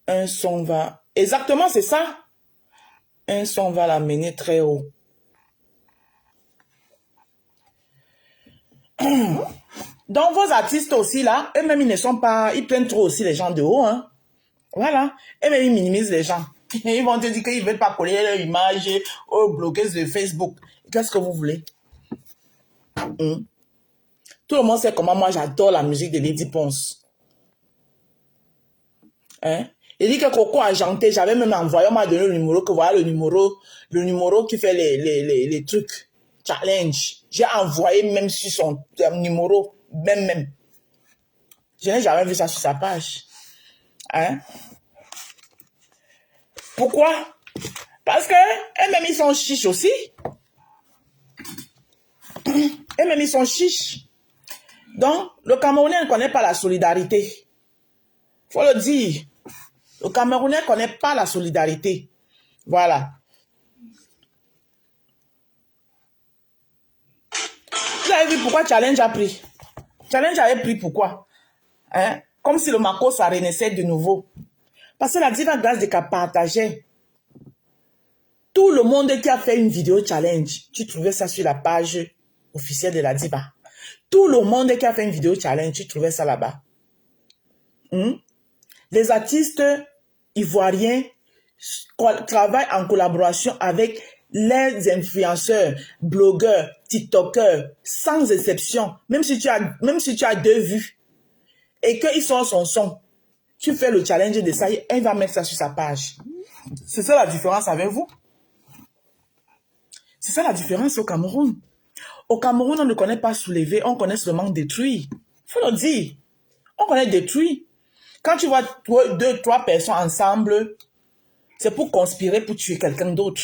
un son va... Exactement, c'est ça. Un son va l'amener très haut. Donc, vos artistes aussi, là, eux-mêmes, ils ne sont pas... Ils prennent trop aussi les gens de haut, hein. Voilà. Eux-mêmes, ils minimisent les gens. Ils vont te dire qu'ils ne veulent pas coller leur image aux blogueuses de Facebook. Qu'est-ce que vous voulez? Tout le monde sait comment moi, j'adore la musique de Lady Ponce. Hein? Il dit que Coco a chanté, j'avais même envoyé, on m'a donné le numéro, que voilà le numéro qui fait les trucs, challenge. J'ai envoyé même sur son numéro, même. Je n'ai jamais vu ça sur sa page. Hein? Pourquoi? Parce que eux-mêmes, ils sont chiches aussi. Eux-mêmes, ils sont chiches. Donc, le Camerounais ne connaît pas la solidarité. Faut le dire. Le Camerounais ne connaît pas la solidarité. Voilà. Vous avez vu pourquoi Challenge a pris? Challenge avait pris pourquoi? Hein? Comme si le Mako, ça renaissait de nouveau. Parce que la diva grâce de qu'a partagé. Tout le monde qui a fait une vidéo challenge, tu trouvais ça sur la page officielle de la diva. Tout le monde qui a fait une vidéo challenge, tu trouvais ça là-bas. Les artistes ivoiriens travaillent en collaboration avec les influenceurs, blogueurs, tiktokers, sans exception. Même si tu as 2 vues et qu'il sort son son, tu fais le challenge de ça et il va mettre ça sur sa page. C'est ça la différence avec vous. C'est ça la différence au Cameroun. Au Cameroun, on ne connaît pas soulever, on connaît seulement détruire. Il faut le dire. On connaît détruire. Quand tu vois 2, 3 personnes ensemble, c'est pour conspirer pour tuer quelqu'un d'autre.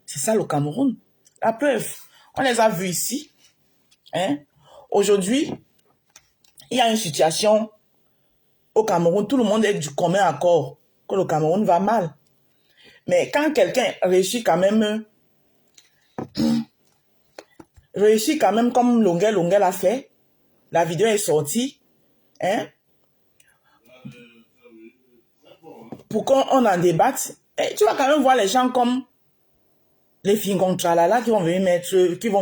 C'est ça le Cameroun. La preuve, on les a vus ici. Hein? Aujourd'hui, il y a une situation au Cameroun, tout le monde est du commun accord que le Cameroun va mal. Mais quand quelqu'un réussit quand même comme Longuet l'a fait, la vidéo est sortie, hein? Pour qu'on en débatte, et tu vas quand même voir les gens comme les Fingon Tralala qui vont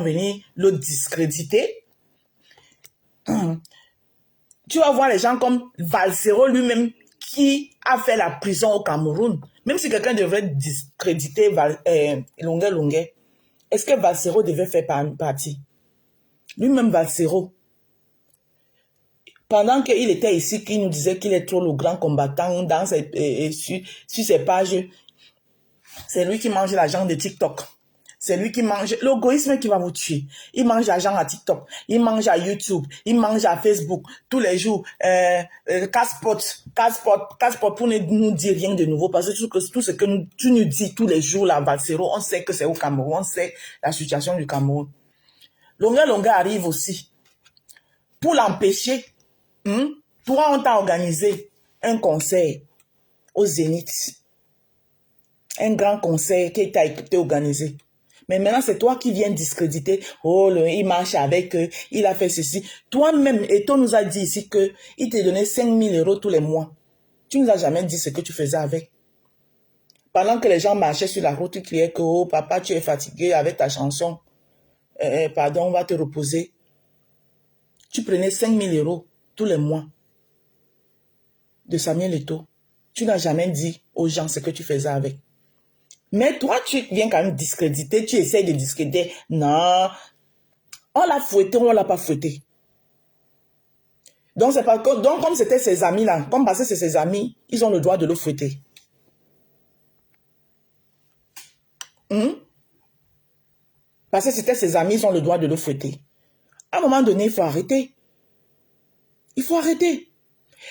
venir le discréditer. Tu vas voir les gens comme Valsero lui-même qui a fait la prison au Cameroun. Même si quelqu'un devrait discréditer Longuet, est-ce que Valsero devait faire partie? Lui-même Valsero. Pendant qu'il était ici, qu'il nous disait qu'il est trop le grand combattant sur ses pages, c'est lui qui mange l'argent de TikTok. C'est lui qui mange l'égoïsme qui va vous tuer. Il mange l'argent à TikTok, il mange à YouTube, il mange à Facebook tous les jours. Casse-pot pour ne nous dire rien de nouveau parce que tout ce que tu nous dis tous les jours là, Valsero, on sait que c'est au Cameroun, on sait la situation du Cameroun. Longuet arrive aussi pour l'empêcher. Toi, on t'a organisé un concert au Zénith. Un grand concert qui t'a été organisé. Mais maintenant, c'est toi qui viens discréditer. Oh, il marche avec eux, il a fait ceci. Toi-même, Eto nous a dit ici qu'il te donnait 5 000 € tous les mois. Tu nous as jamais dit ce que tu faisais avec. Pendant que les gens marchaient sur la route, tu criais que, oh, papa, tu es fatigué avec ta chanson. Pardon, on va te reposer. Tu prenais 5 000 € tous les mois de Samuel Eto. Tu n'as jamais dit aux gens ce que tu faisais avec. Mais toi, tu viens quand même discréditer, tu essaies de discréditer. Non, on l'a fouetté ou on l'a pas fouetté. Donc, comme c'était ses amis là, comme parce que c'est ses amis, ils ont le droit de le fouetter. Parce que c'était ses amis, ils ont le droit de le fouetter. À un moment donné, il faut arrêter. Il faut arrêter.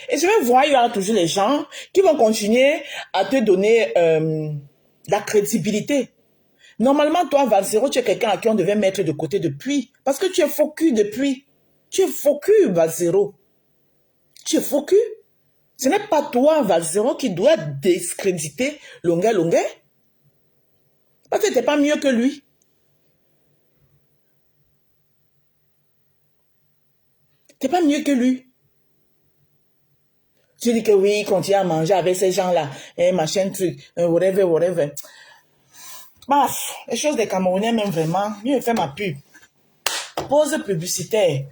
Et je vais voir, il y aura toujours les gens qui vont continuer à te donner la crédibilité. Normalement, toi, Valsero, tu es quelqu'un à qui on devait mettre de côté depuis. Parce que tu es faux cul depuis. Tu es faux cul, Valsero. Tu es faux cul. Ce n'est pas toi, Valsero, qui doit discréditer Longuet. Parce que tu n'es pas mieux que lui. Tu n'es pas mieux que lui. Tu dis que oui, il continue à manger avec ces gens-là. Machin truc. Whatever. Baf, les choses des Camerounais, même vraiment, mieux faire ma pub. Pause publicitaire.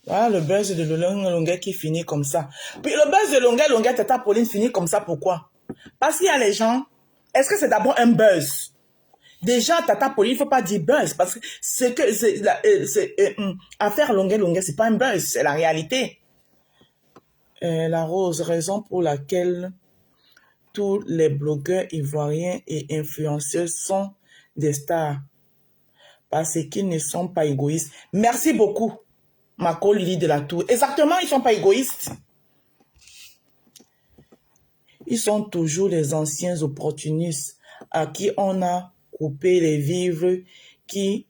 Voilà le buzz de longueur qui finit comme ça. Puis le buzz de longueur, Tata Pauline finit comme ça, pourquoi? Parce qu'il y a les gens, est-ce que c'est d'abord un buzz? Déjà, Tata Pauline, il ne faut pas dire buzz, parce que affaire longueur, c'est pas un buzz, c'est la réalité. La rose, raison pour laquelle tous les blogueurs ivoiriens et influenceurs sont des stars, parce qu'ils ne sont pas égoïstes. Merci beaucoup, Marco Lily de la Tour. Exactement, ils ne sont pas égoïstes. Ils sont toujours les anciens opportunistes à qui on a coupé les vivres, qui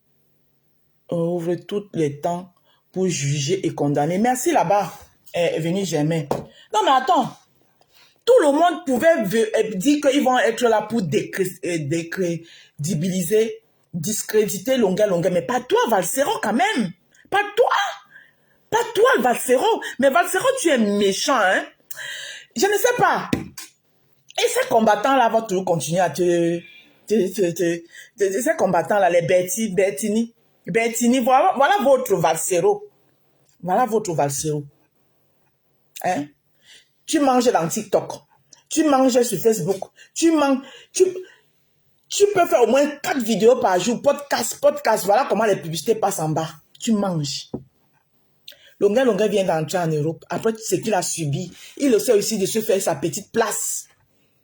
ouvrent tous les temps pour juger et condamner. Merci là-bas, Venu Germain. Non mais attends, tout le monde pouvait dire qu'ils vont être là pour décrédibiliser, discréditer longueur, mais pas toi, Valsero, quand même. Pas toi, Valsero. Mais Valsero, tu es méchant, hein. Je ne sais pas. Et ces combattants-là vont toujours continuer à ces combattants-là, les Bertini, voilà votre Valsero. Voilà votre Valsero. Hein? Tu manges dans TikTok. Tu manges sur Facebook. Tu peux faire au moins 4 vidéos par jour. Podcast. Voilà comment les publicités passent en bas. Tu manges. Longueur vient d'entrer en Europe. Après ce qu'il a subi, il essaie aussi de se faire sa petite place.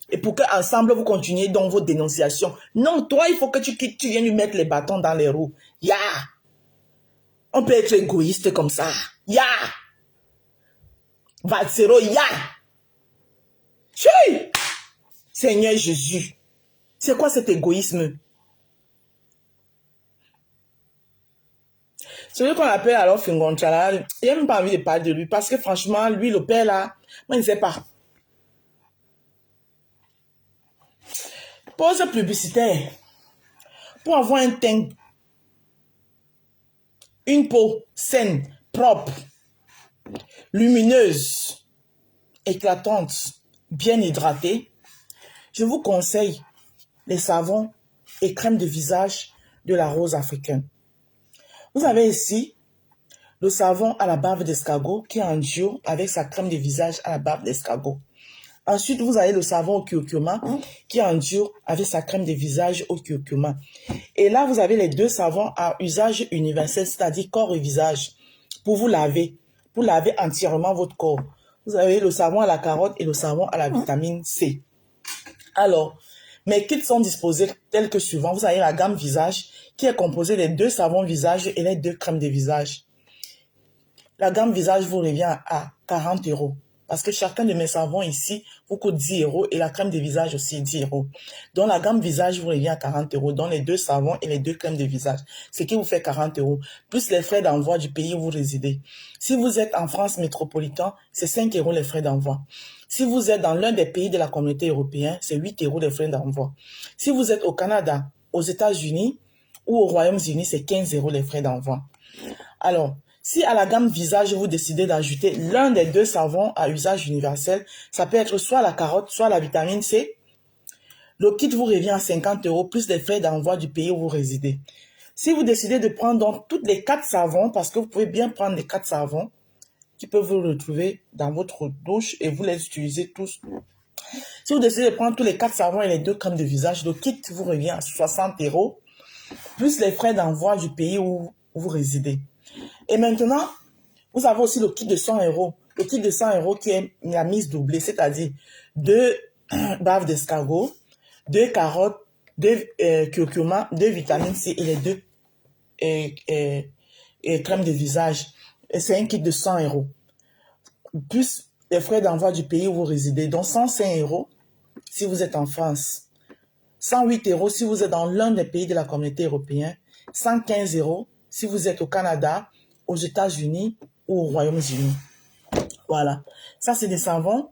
Et pour qu'ensemble, vous continuez dans vos dénonciations. Non, toi, il faut que tu viennes lui mettre les bâtons dans les roues. On peut être égoïste comme ça. Valsero, Chérie! Seigneur Jésus. C'est quoi cet égoïsme? Celui qu'on appelle alors Fingonchala, il n'a même pas envie de parler de lui. Parce que franchement, lui, le père là, moi, je ne sais pas. Pause publicitaire. Pour avoir un teint, une peau saine, propre, lumineuse, éclatante, bien hydratée, je vous conseille les savons et crèmes de visage de la rose africaine. Vous avez ici le savon à la barbe d'escargot qui est en duo avec sa crème de visage à la barbe d'escargot. Ensuite, vous avez le savon au curcuma qui est en duo avec sa crème de visage au curcuma. Et là, vous avez les deux savons à usage universel, c'est-à-dire corps et visage, pour vous laver entièrement votre corps. Vous avez le savon à la carotte et le savon à la vitamine C. Alors, mes kits sont disposés tels que suivant. Vous avez la gamme visage qui est composée des 2 savons visage et les 2 crèmes de visage. La gamme visage vous revient à 40 €. Parce que chacun de mes savons ici vous coûte 10 € et la crème de visage aussi 10 €. Donc la gamme visage vous revient à 40 €. Donc les 2 savons et les 2 crèmes de visage. Ce qui vous fait 40 €. Plus les frais d'envoi du pays où vous résidez. Si vous êtes en France métropolitaine, c'est 5 € les frais d'envoi. Si vous êtes dans l'un des pays de la communauté européenne, c'est 8 € les frais d'envoi. Si vous êtes au Canada, aux États-Unis ou au Royaume-Uni, c'est 15 € les frais d'envoi. Alors, si à la gamme visage, vous décidez d'ajouter l'un des 2 savons à usage universel, ça peut être soit la carotte, soit la vitamine C. Le kit vous revient à 50 € plus les frais d'envoi du pays où vous résidez. Si vous décidez de prendre donc toutes les 4 savons, parce que vous pouvez bien prendre les 4 savons, qui peuvent vous retrouver dans votre douche et vous les utilisez tous. Si vous décidez de prendre tous les 4 savons et les 2 crèmes de visage, le kit vous revient à 60 € plus les frais d'envoi du pays où vous résidez. Et maintenant, vous avez aussi le kit de 100 €. Le kit de 100 € qui est la mise doublée, c'est-à-dire 2 barres d'escargot, 2 carottes, 2 curcuma, 2 vitamines C et les 2 crèmes de visage. C'est un kit de 100 €. Plus les frais d'envoi du pays où vous résidez. Donc 105 € si vous êtes en France. 108 € si vous êtes dans l'un des pays de la communauté européenne. 115 € si vous êtes au Canada, aux États-Unis ou au Royaume-Uni. Voilà. Ça, c'est des savons.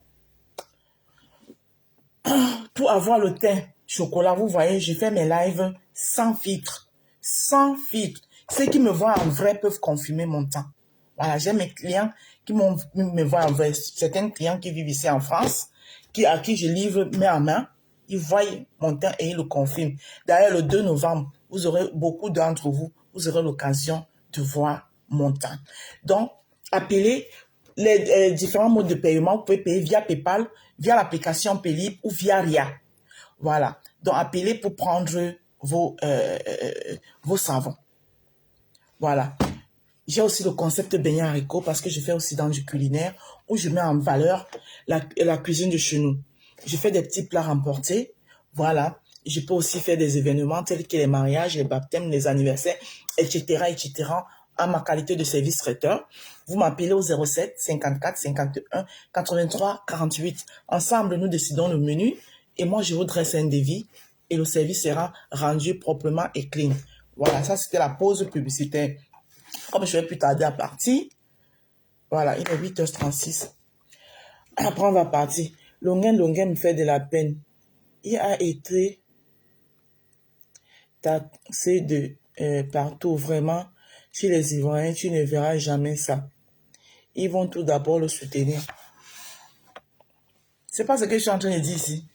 Pour avoir le teint chocolat, vous voyez, j'ai fait mes lives sans filtre. Sans filtre. Ceux qui me voient en vrai peuvent confirmer mon teint. Voilà, j'ai mes clients qui me voient en vrai. Certains clients qui vivent ici en France, à qui je livre main en main, ils voient mon teint et ils le confirment. D'ailleurs, le 2 novembre, vous aurez beaucoup d'entre vous, vous aurez l'occasion de voir montant. Donc, appelez les différents modes de paiement. Vous pouvez payer via PayPal, via l'application Paylib ou via RIA. Voilà. Donc, appelez pour prendre vos savons. Voilà. J'ai aussi le concept beignet haricot parce que je fais aussi dans du culinaire où je mets en valeur la cuisine de chez nous. Je fais des petits plats remportés. Voilà. Je peux aussi faire des événements tels que les mariages, les baptêmes, les anniversaires, etc., etc., en ma qualité de service traiteur. Vous m'appelez au 07 54 51 83 48. Ensemble, nous décidons le menu et moi, je vous dresse un devis et le service sera rendu proprement et clean. Voilà, ça c'était la pause publicitaire. Comme je vais plus tarder à partir, voilà, il est 8h36. Après, on va partir. Longuin me fait de la peine. Il a été taxé de partout, vraiment. Chez les Ivoiriens, tu ne verras jamais ça. Ils vont tout d'abord le soutenir. C'est pas ce que je suis en train de dire ici.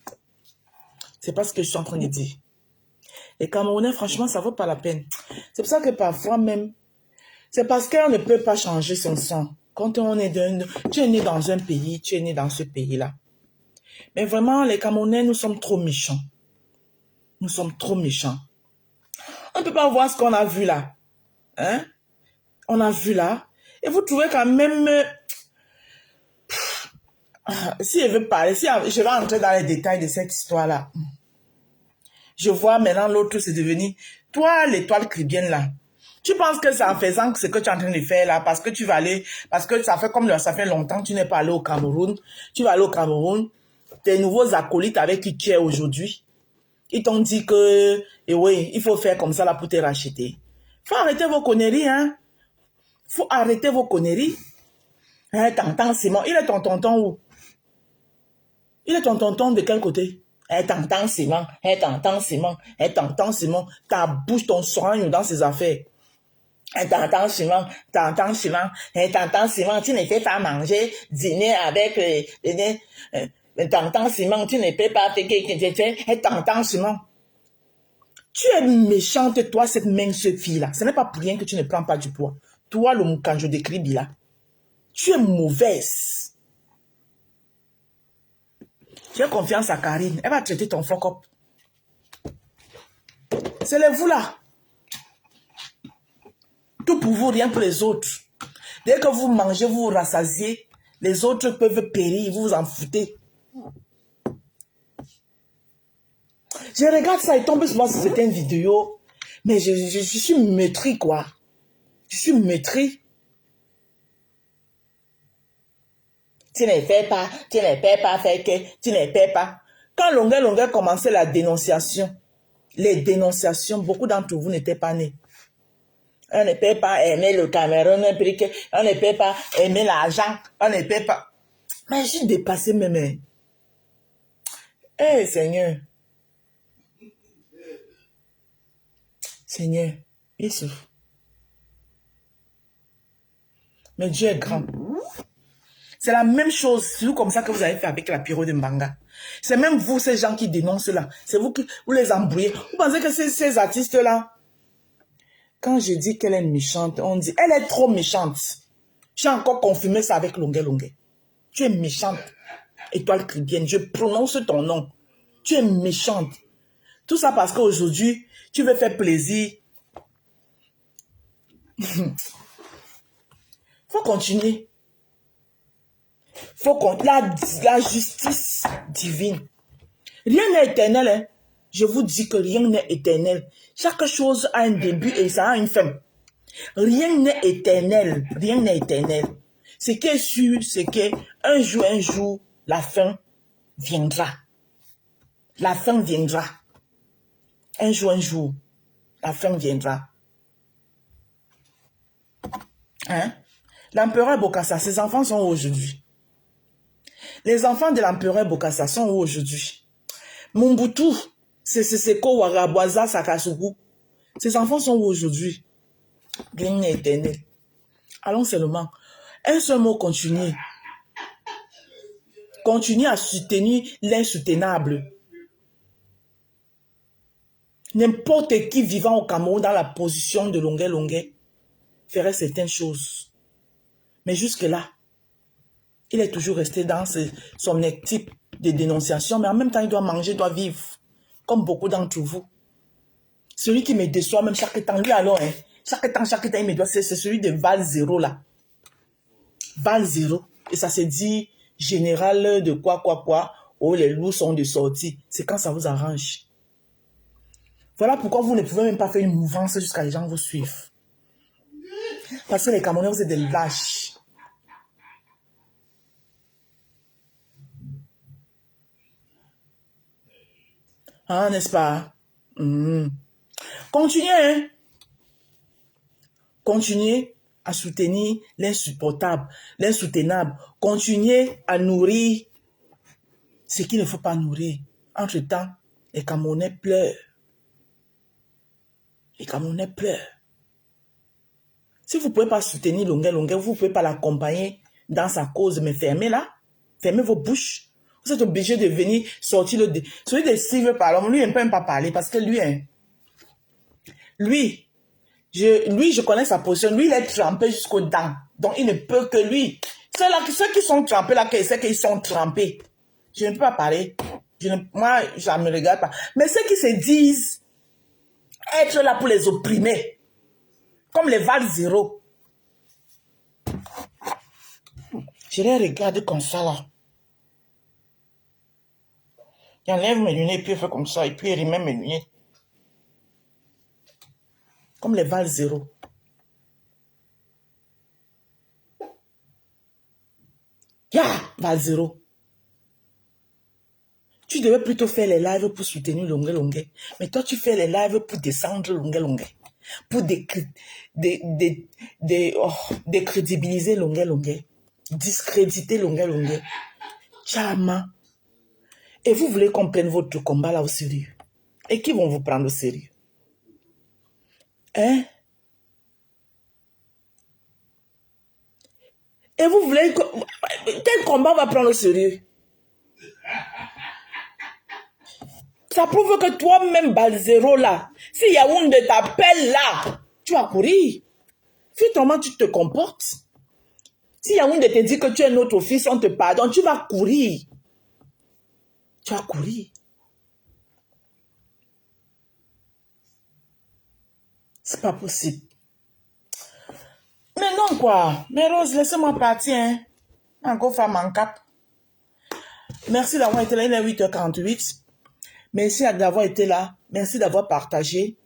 C'est pas ce que je suis en train de dire. Les Camerounais, franchement, ça vaut pas la peine. C'est pour ça que parfois même, c'est parce qu'on ne peut pas changer son sang. Quand on est tu es né dans un pays, tu es né dans ce pays-là. Mais vraiment, les Camerounais, nous sommes trop méchants. Nous sommes trop méchants. On ne peut pas voir ce qu'on a vu là. Hein? On a vu là. Et vous trouvez quand même... si je veux parler, si je vais entrer dans les détails de cette histoire-là. Je vois maintenant l'autre, c'est devenu... Toi, l'étoile chrétienne là. Tu penses que c'est en faisant ce que tu es en train de faire là, parce que tu vas aller... Parce que ça fait comme ça fait longtemps que tu n'es pas allé au Cameroun. Tu vas aller au Cameroun. Tes nouveaux acolytes avec qui tu es aujourd'hui, ils t'ont dit que... Et oui, il faut faire comme ça là pour te racheter. Faut arrêter vos conneries, hein. Faut arrêter vos conneries. Hein, tonton Simon, il est ton tonton où? Il est ton tonton de quel côté? Hein, tonton Simon, hein, tonton Simon, hein, tonton Simon, ta bouche, ton soigne dans ses affaires. Hein, tonton Simon, tonton Simon, hein, tonton Simon, tu ne fais pas manger, dîner avec tonton Simon, tu ne peux pas faire, hein, tonton Simon. Tu es méchante, toi, cette mince fille-là. Ce n'est pas pour rien que tu ne prends pas du poids. Toi, le moukanjo de Kribi, là. Tu es mauvaise. J'ai confiance à Karine. Elle va traiter ton fuck up. C'est les vous là. Tout pour vous, rien pour les autres. Dès que vous mangez, vous vous rassasiez. Les autres peuvent périr, vous vous en foutez. Je regarde ça et tombe sur moi si c'était une vidéo. Mais je suis maîtrise, quoi. Je suis maîtrise. Tu ne fais pas, tu ne peux pas faire que, tu ne peux pas. Quand Longueur commençait la dénonciation, les dénonciations, beaucoup d'entre vous n'étaient pas nés. On ne peut pas aimer le Cameroun, on ne peut pas aimer l'argent, on ne peut pas... Mais j'ai dépassé mes mains. Eh Seigneur. Seigneur, Jésus. Mais Dieu est grand. C'est la même chose, c'est comme ça que vous avez fait avec la pyro de Mbanga. C'est même vous, ces gens qui dénoncent là. C'est vous qui vous les embrouillez. Vous pensez que ces artistes-là, quand je dis qu'elle est méchante, on dit, elle est trop méchante. J'ai encore confirmé ça avec Longuet. Tu es méchante. Étoile chrétienne, je prononce ton nom. Tu es méchante. Tout ça parce qu'aujourd'hui, tu veux faire plaisir. Faut continuer. Faut qu'on... La justice divine. Rien n'est éternel. Hein? Je vous dis que rien n'est éternel. Chaque chose a un début et ça a une fin. Rien n'est éternel. Rien n'est éternel. Ce qui est sûr, c'est que un jour, la fin viendra. La fin viendra. Un jour, la fin viendra. Hein? L'empereur Bokassa, ses enfants sont où aujourd'hui? Les enfants de l'empereur Bokassa sont où aujourd'hui? Mobutu, Seko Waraboisa Sakasugu, ses enfants sont où aujourd'hui? Rien n'est éternel. Allons seulement. Un seul mot, continuer. Continuer à soutenir l'insoutenable. N'importe qui vivant au Cameroun dans la position de Longuet, ferait certaines choses. Mais jusque-là, il est toujours resté dans son type de dénonciation, mais en même temps, il doit manger, il doit vivre, comme beaucoup d'entre vous. Celui qui me déçoit même chaque temps, lui alors, hein, chaque temps, il me doit, c'est celui de Val 0 là. Val 0. Et ça se dit général de quoi, oh, les loups sont de sortie. C'est quand ça vous arrange. Voilà pourquoi vous ne pouvez même pas faire une mouvance jusqu'à les gens vous suivent. Parce que les Camerounais, vous êtes des lâches. Ah, n'est-ce pas? Continuez, hein? Continuez à soutenir l'insupportable, l'insoutenable. Continuez à nourrir ce qu'il ne faut pas nourrir. Entre-temps, les Camerounais pleurent. Les Camerounais pleurent. Si vous ne pouvez pas soutenir Longuet, vous ne pouvez pas l'accompagner dans sa cause, mais fermez-la. Fermez vos bouches. Vous êtes obligé de venir sortir le... Celui de Sylve Palom, lui, il ne peut même pas parler parce que lui, je connais sa position. Lui, il est trempé jusqu'aux dents. Donc, il ne peut que lui. Ceux qui sont trempés là, c'est qu'ils sont trempés. Je ne peux pas parler. Moi, je ne me regarde pas. Mais ceux qui se disent être là pour les opprimer, comme les Val 0, je les regarde comme ça là. J'enlève mes lunettes, puis il fait comme ça, et puis il remet mes lunettes. Comme les Val 0. Val 0. Tu devais plutôt faire les lives pour soutenir Longuet. Mais toi, tu fais les lives pour descendre Longuet. Pour décrédibiliser Longuet. Discréditer Longuet. Chama. Et vous voulez qu'on prenne votre combat là au sérieux. Et qui vont vous prendre au sérieux? Hein? Et vous voulez... Quel combat va prendre au sérieux? Ça prouve que toi-même, Balzero là, si Yaoundé t'appelle là, tu vas courir. Si comment tu te comportes. Si Yaoundé te dit que tu es notre fils, on te pardonne, tu vas courir. Tu vas courir. C'est pas possible. Mais non quoi. Mais Rose, laissez-moi partir. Hein. Encore femme en cap. Merci d'avoir été là. Il est 8h48. Merci d'avoir été là. Merci d'avoir partagé.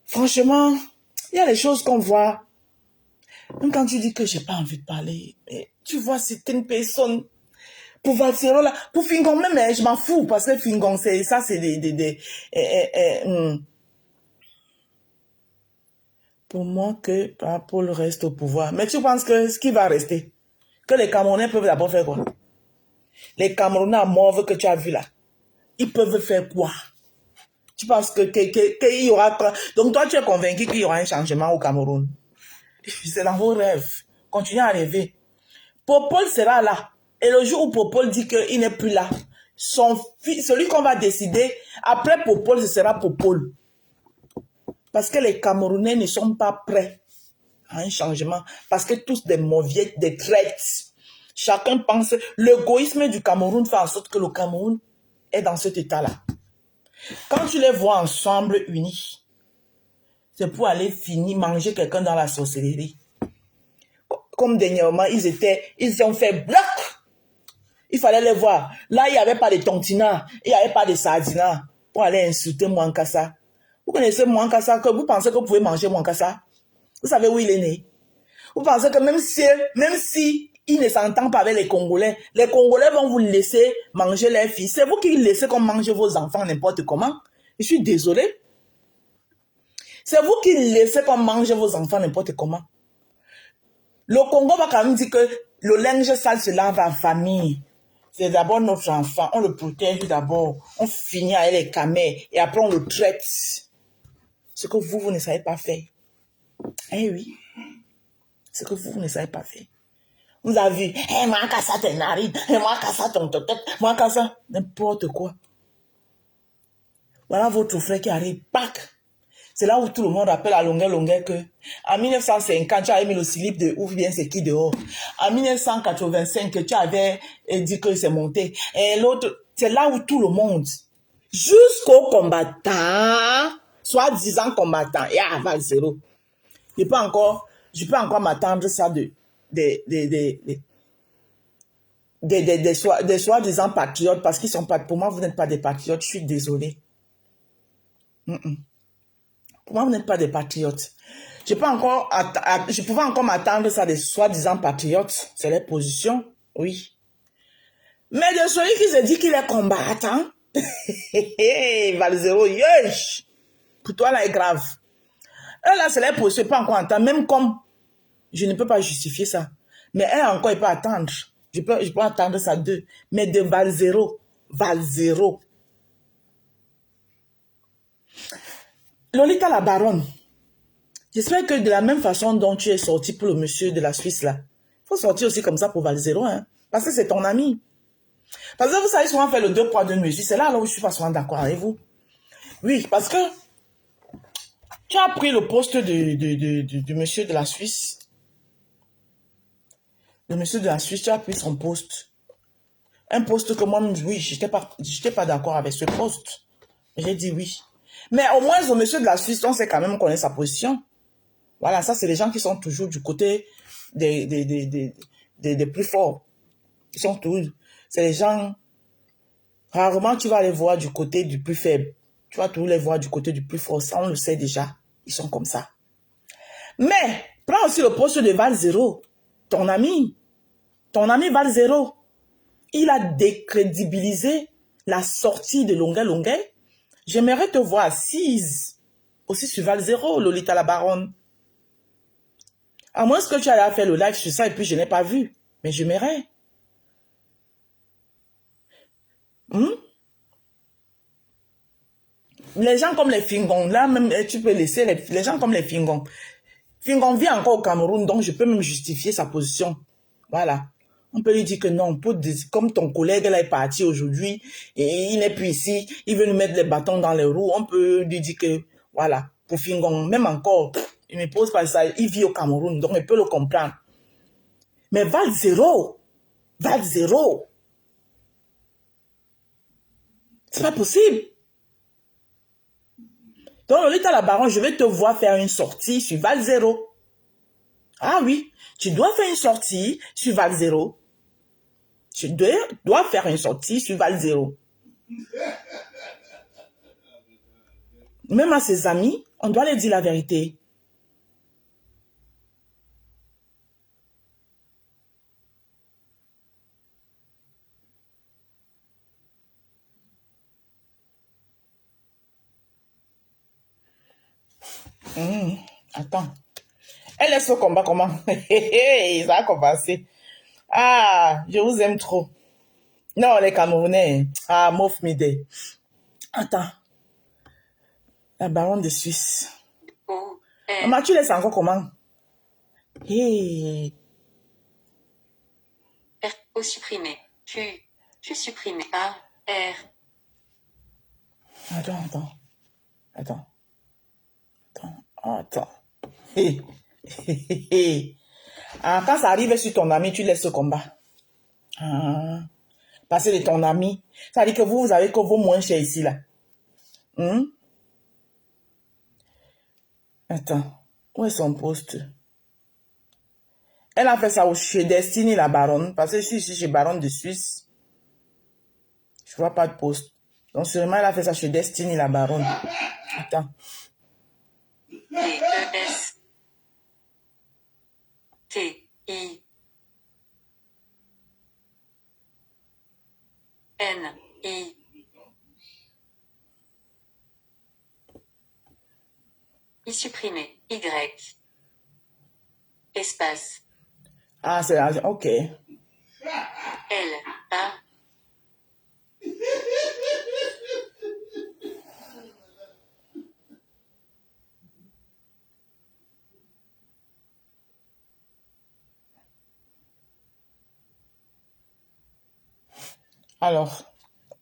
Franchement, il y a des choses qu'on voit. Même quand tu dis que j'ai pas envie de parler, tu vois, c'est une personne. Pour Valsero là, pour Fingon même, je m'en fous parce que Fingon, c'est pour moi que Paul reste au pouvoir. Mais tu penses que ce qui va rester, que les Camerounais peuvent d'abord faire quoi? Les Camerounais à mauve que tu as vu là, ils peuvent faire quoi? Tu penses qu'il y aura... Donc toi, tu es convaincu qu'il y aura un changement au Cameroun. C'est dans vos rêves. Continuez à rêver. Popol sera là. Et le jour où Popol dit qu'il n'est plus là, celui qu'on va décider, après Popol, ce sera Popol. Parce que les Camerounais ne sont pas prêts à un changement. Parce que tous des mauvais, des traites. Chacun pense... L'égoïsme du Cameroun fait en sorte que le Cameroun est dans cet état-là. Quand tu les vois ensemble unis, c'est pour aller finir, manger quelqu'un dans la sorcellerie. Comme dernièrement, ils ont fait bloc. Il fallait les voir. Là, il n'y avait pas de tontina, il n'y avait pas de sardina pour aller insulter Mouankassa. Vous connaissez Mouankassa, que vous pensez que vous pouvez manger Mouankassa? Vous savez où il est né? Vous pensez que même si il ne s'entend pas avec les Congolais vont vous laisser manger leurs filles. C'est vous qui laissez qu'on mange vos enfants n'importe comment. Je suis désolé. C'est vous qui laissez qu'on mange vos enfants n'importe comment. Le Congo va quand même dire que le linge sale se lave en famille. C'est d'abord notre enfant. On le protège d'abord. On finit avec les camels. Et après, on le traite. Ce que vous ne savez pas faire. Eh oui. Ce que vous ne savez pas faire. Vous avez vu. Eh, moi, casse tes narines. Eh, moi, casse ton tête. Moi, casse n'importe quoi. Voilà votre frère qui arrive. Pac. C'est là où tout le monde rappelle à longueur que en 1950, tu avais mis le slip de ouf bien c'est qui dehors. En 1985, tu avais dit que c'est monté. Et l'autre, c'est là où tout le monde, jusqu'aux combattants, soi-disant combattants, et à Val Zéro, je peux encore m'attendre ça des soi-disant patriotes, parce qu'ils sont pas, pour moi, vous n'êtes pas des patriotes, je suis désolée. Pour moi, vous n'êtes pas des patriotes. Je pouvais encore m'attendre ça des soi-disant patriotes. C'est leur position, oui. Mais de celui qui se dit qu'il est combattant, Valzero, yesh, pour toi, là, est grave. Eux, là, c'est leur position, je ne peux pas encore entendre, même comme je ne peux pas justifier ça. Mais elle, encore, il peut attendre. Je peux attendre ça d'eux. Mais de Valzero, Lolita la baronne, j'espère que de la même façon dont tu es sorti pour le monsieur de la Suisse, là, il faut sortir aussi comme ça pour Valzero, hein. Parce que c'est ton ami. Parce que vous savez souvent faire le 2 poids 2 mesures. C'est là où je suis pas souvent d'accord avec vous. Oui, parce que tu as pris le poste du monsieur de la Suisse. Le monsieur de la Suisse, tu as pris son poste. Un poste que moi, oui, je n'étais pas d'accord avec ce poste. J'ai dit oui. Mais au moins, le monsieur de la Suisse, on sait quand même connaître sa position. Voilà, ça, c'est les gens qui sont toujours du côté des plus forts. Ils sont toujours... C'est les gens... Rarement, tu vas les voir du côté du plus faible. Tu vas toujours les voir du côté du plus fort. Ça, on le sait déjà. Ils sont comme ça. Mais, prends aussi le poste de Valzero. Ton ami Valzero. Il a décrédibilisé la sortie de Longuet. J'aimerais te voir assise aussi sur Valzero, Lolita la baronne. À moins que tu aies fait le live sur ça et puis je n'ai pas vu. Mais j'aimerais. Les gens comme les Fingons, là même, tu peux laisser les gens comme les Fingons. Fingon vit encore au Cameroun, donc je peux même justifier sa position. Voilà. On peut lui dire que non, comme ton collègue là est parti aujourd'hui, et il n'est plus ici, il veut nous mettre les bâtons dans les roues, on peut lui dire que, voilà, pour Fingon, même encore, il ne me pose pas ça, il vit au Cameroun, donc il peut le comprendre. Mais Valzero, c'est pas possible. Donc, Lolita la baronne, je vais te voir faire une sortie sur Valzero. Ah oui, tu dois faire une sortie sur Valzero. Tu dois faire une sortie sur Valzero. Même à ses amis, on doit leur dire la vérité. Attends. Elle est au combat comment? Ça a commencé. Ah, je vous aime trop. Non, les Camerounais. Ah, Mof Mide. Attends. La baronne de Suisse. Maman, tu laisses encore comment? Hey. R supprimé. Tu supprimes A, R. Attends. Hey. Ah, quand ça arrive sur ton ami, tu laisses ce combat. Ah. Parce que de ton ami. Ça veut dire que vous avez que vos moins chers ici, là. Attends. Où est son poste? Elle a fait ça chez Destiny, la baronne. Parce que je suis ici chez Baronne de Suisse. Je vois pas de poste. Donc, sûrement, elle a fait ça chez Destiny, la baronne. Attends. D-E-S. T-I. N-I. I supprimé. Y. Espace. Ah, c'est là. Ok. L. A. Alors,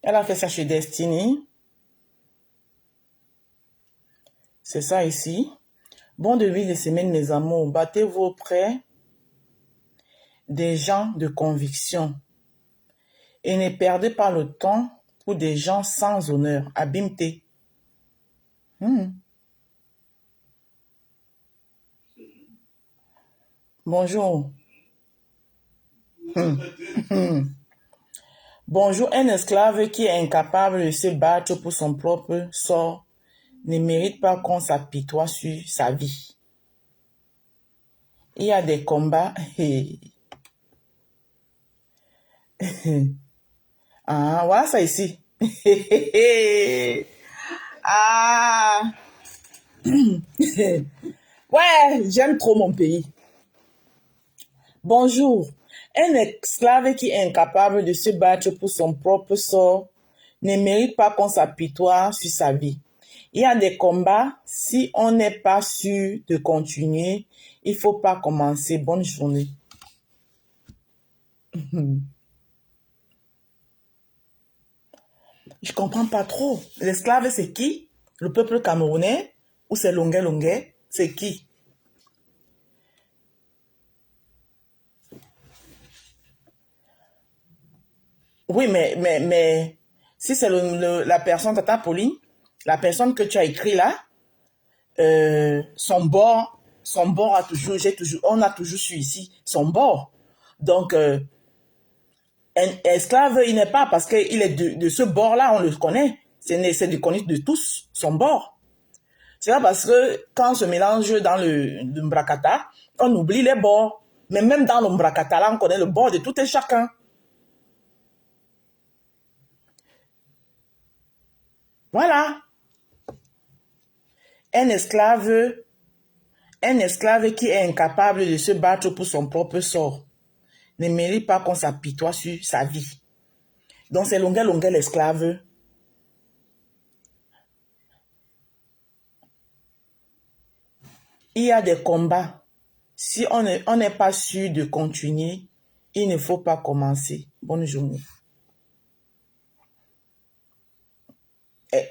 elle a fait ça chez Destiny. C'est ça ici. Bon début de semaine, mes amours. Battez-vous auprès des gens de conviction. Et ne perdez pas le temps pour des gens sans honneur. Abimte. Bonjour. Bonjour, un esclave qui est incapable de se battre pour son propre sort ne mérite pas qu'on s'apitoie sur sa vie. Il y a des combats. Ah, voilà ça ici. Ah. Ouais, j'aime trop mon pays. Bonjour. Un esclave qui est incapable de se battre pour son propre sort ne mérite pas qu'on s'apitoie sur sa vie. Il y a des combats, si on n'est pas sûr de continuer, il ne faut pas commencer. Bonne journée. Je ne comprends pas trop. L'esclave, c'est qui? Le peuple camerounais? Ou c'est Longuet Longuet? C'est qui? Oui, mais si c'est la personne, Tata Pauline, la personne que tu as écrit là, son bord a toujours, on a toujours su ici son bord. Donc, un esclave, il n'est pas parce qu'il est de ce bord-là, on le connaît. C'est de connaître de tous son bord. C'est pas parce que quand on se mélange dans le Mbrakata, on oublie les bords. Mais même dans le Mbrakata, là, on connaît le bord de tout et chacun. Voilà. Un esclave qui est incapable de se battre pour son propre sort ne mérite pas qu'on s'apitoie sur sa vie. Donc c'est Longuet Longuet l'esclave. Il y a des combats. Si on n'est pas sûr de continuer, il ne faut pas commencer. Bonne journée.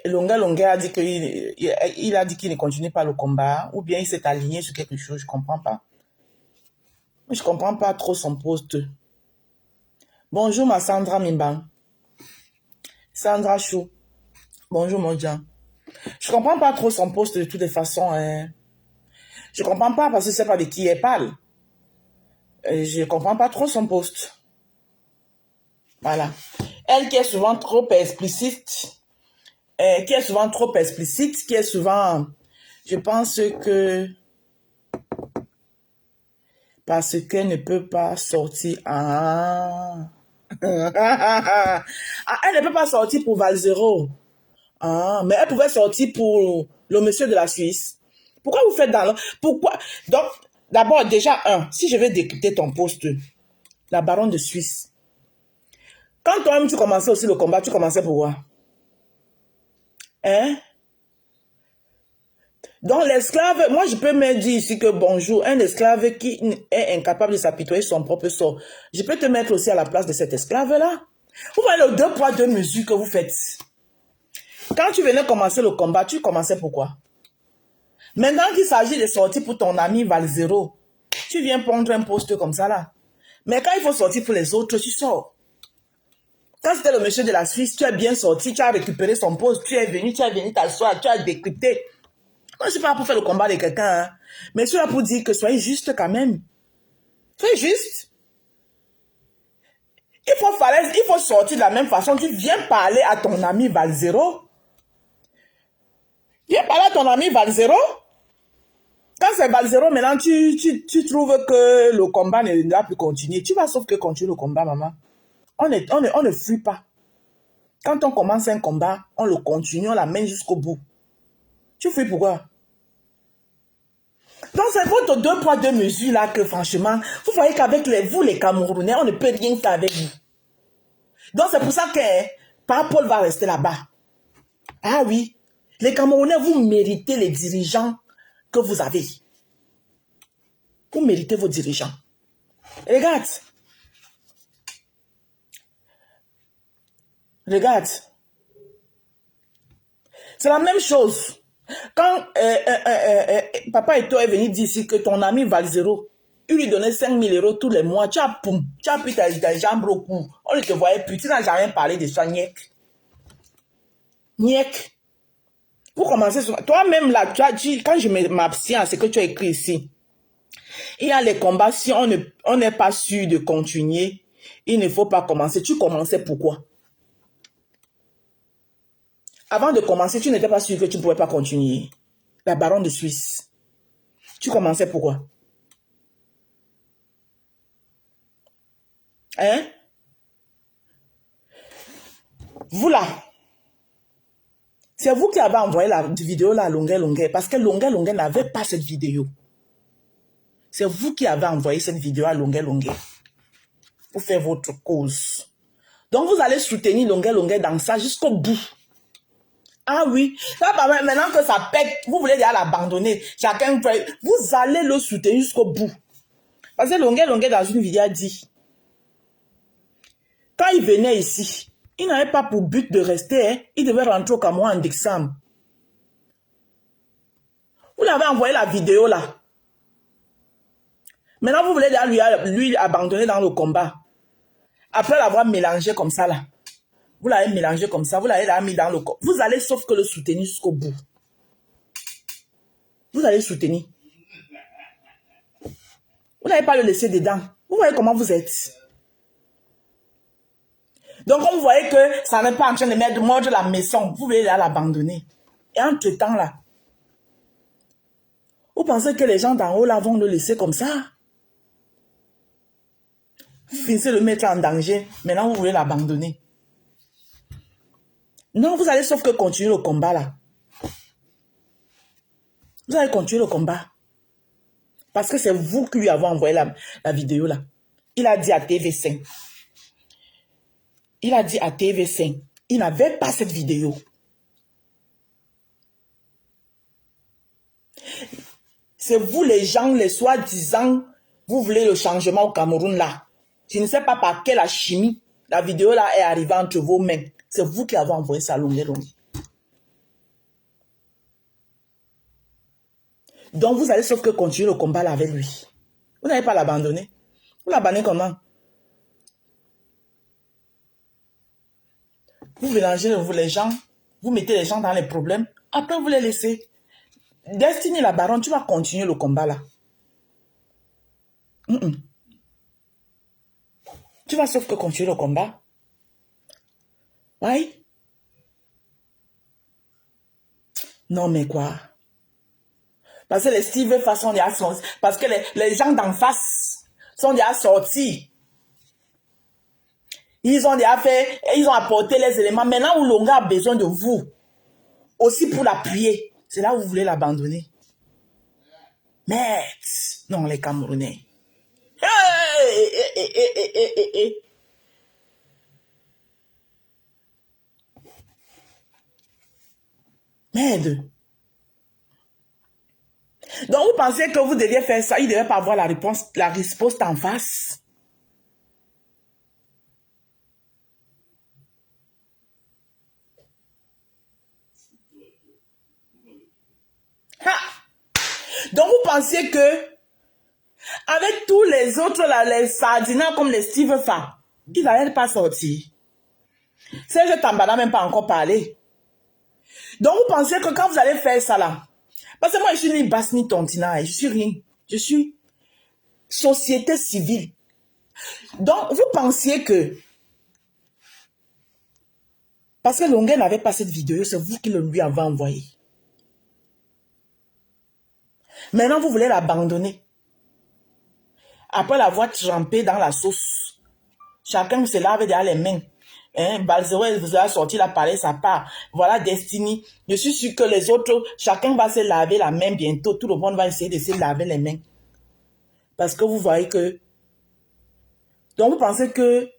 Longuet Longuet a dit qu'il a dit qu'il ne continue pas le combat, ou bien il s'est aligné sur quelque chose, je ne comprends pas. Je ne comprends pas trop son poste. Bonjour ma Sandra Mimban. Sandra Chou. Bonjour mon Jean. Je ne comprends pas trop son poste de toutes les façons. Je ne comprends pas parce que je ne sais pas de qui elle parle. Je ne comprends pas trop son poste. Voilà. Elle qui est souvent trop explicite, qui est souvent, je pense que parce qu'elle ne peut pas sortir. Ah, elle ne peut pas sortir pour Valzero. Ah, mais elle pouvait sortir pour le monsieur de la Suisse. Pourquoi vous faites dans le... Pourquoi? Donc, d'abord, déjà, si je vais décrypter ton poste, la baronne de Suisse. Quand toi-même, tu commençais aussi le combat, tu commençais pour quoi? Hein? Donc, l'esclave, moi, je peux me dire ici que bonjour, un esclave qui est incapable de s'apitoyer son propre sort. Je peux te mettre aussi à la place de cet esclave-là. Vous voyez le 2 poids 2 mesures que vous faites. Quand tu venais commencer le combat, tu commençais pour quoi? Maintenant qu'il s'agit de sortir pour ton ami Valzero, tu viens prendre un poste comme ça là. Mais quand il faut sortir pour les autres, tu sors. Quand c'était le monsieur de la Suisse, tu es bien sorti, tu as récupéré son poste, tu es venu t'asseoir, tu as décrypté. Moi, je ne suis pas là pour faire le combat de quelqu'un, hein. Mais je suis là pour dire que soyez juste quand même. Soyez juste. Il faut sortir de la même façon. Tu viens parler à ton ami Valzero. Viens parler à ton ami Valzero. Quand c'est Valzero, maintenant, tu trouves que le combat ne va plus continuer. Tu vas sauf que continuer le combat, maman. On ne fuit pas. Quand on commence un combat, on le continue, on l'amène jusqu'au bout. Tu fuis pourquoi? Donc, c'est votre 2 poids 2 mesures là que franchement, vous voyez qu'avec vous, les Camerounais, on ne peut rien faire avec vous. Donc, c'est pour ça que Paul va rester là-bas. Ah oui, les Camerounais, vous méritez les dirigeants que vous avez. Vous méritez vos dirigeants. Regarde. Regarde. C'est la même chose. Quand Papa Eto est venu dire ici que ton ami Valzero, il lui donnait 5 000 € tous les mois, tu as pris ta jambe au cou. On ne te voyait plus, tu n'as jamais parlé de ça, niek. Niek. Vous commencez, toi-même là, tu as dit, quand je m'abstiens à ce que tu as écrit ici, il y a les combats, si on n'est pas sûr de continuer, il ne faut pas commencer. Tu commençais pourquoi? Avant de commencer, tu n'étais pas sûr que tu ne pouvais pas continuer. La baronne de Suisse. Tu commençais pourquoi? Hein? Vous là, c'est vous qui avez envoyé la vidéo là à Longuet, parce que Longuet n'avait pas cette vidéo. C'est vous qui avez envoyé cette vidéo à Longuet pour faire votre cause. Donc vous allez soutenir Longuet dans ça jusqu'au bout. Ah oui, ça, maintenant que ça pète, vous voulez déjà l'abandonner. Chacun fait, vous allez le soutenir jusqu'au bout. Parce que Longuet dans une vidéo a dit, quand il venait ici, il n'avait pas pour but de rester, hein. Il devait rentrer au Cameroun en décembre. Vous l'avez envoyé la vidéo là. Maintenant, vous voulez lui abandonner dans le combat. Après l'avoir mélangé comme ça là. Vous l'avez mélangé comme ça, vous l'avez mis dans le combat. Vous allez sauf que le soutenir jusqu'au bout. Vous allez soutenir. Vous n'allez pas le laisser dedans. Vous voyez comment vous êtes. Donc, vous voyez que ça n'est pas en train de mordre la maison. Vous voulez l'abandonner. Et entre-temps, là, vous pensez que les gens d'en haut, là, vont le laisser comme ça? Vous finissez de le mettre en danger. Maintenant, vous voulez l'abandonner. Non, vous allez sauf que continuer le combat, là. Vous allez continuer le combat. Parce que c'est vous qui lui avez envoyé la vidéo, là. Il a dit à TV5. Il a dit à TV5, il n'avait pas cette vidéo. C'est vous les gens, les soi-disant, vous voulez le changement au Cameroun là. Je ne sais pas par quelle chimie la vidéo là est arrivée entre vos mains. C'est vous qui avez envoyé ça longue. Donc vous allez sauf que continuer le combat là avec lui. Vous n'allez pas l'abandonner. Vous l'abandonnez comment? Vous mélangez les gens, vous mettez les gens dans les problèmes, après vous les laissez. Destiny la baronne, tu vas continuer le combat là. Tu vas sauf que continuer le combat. Oui? Non mais quoi? Parce que les Steve sont déjà sortis. Parce que les gens d'en face sont déjà sortis. Ils ont déjà fait, ils ont apporté les éléments. Maintenant où Longa a besoin de vous, aussi pour l'appuyer, c'est là où vous voulez l'abandonner. Mais, non, les Camerounais. Merde. Donc vous pensez que vous deviez faire ça, il ne devait pas avoir la réponse en face. Ha! Donc vous pensiez que avec tous les autres, là, les sardinats comme les Steve Fa, ils n'allaient pas sortir. Serge Tambada n'a même pas encore parlé. Donc vous pensez que quand vous allez faire ça là, parce que moi je suis ni basse ni tontina, je suis rien. Je suis société civile. Donc vous pensiez que, parce que Longuet n'avait pas cette vidéo, c'est vous qui le lui avez envoyé. Maintenant vous voulez l'abandonner. Après l'avoir trempé dans la sauce, chacun se lave derrière les mains. Balzero vous a sorti la palette, ça part. Voilà Destiny. Je suis sûr que les autres, chacun va se laver la main bientôt. Tout le monde va essayer de se laver les mains. Parce que vous voyez que... Donc vous pensez que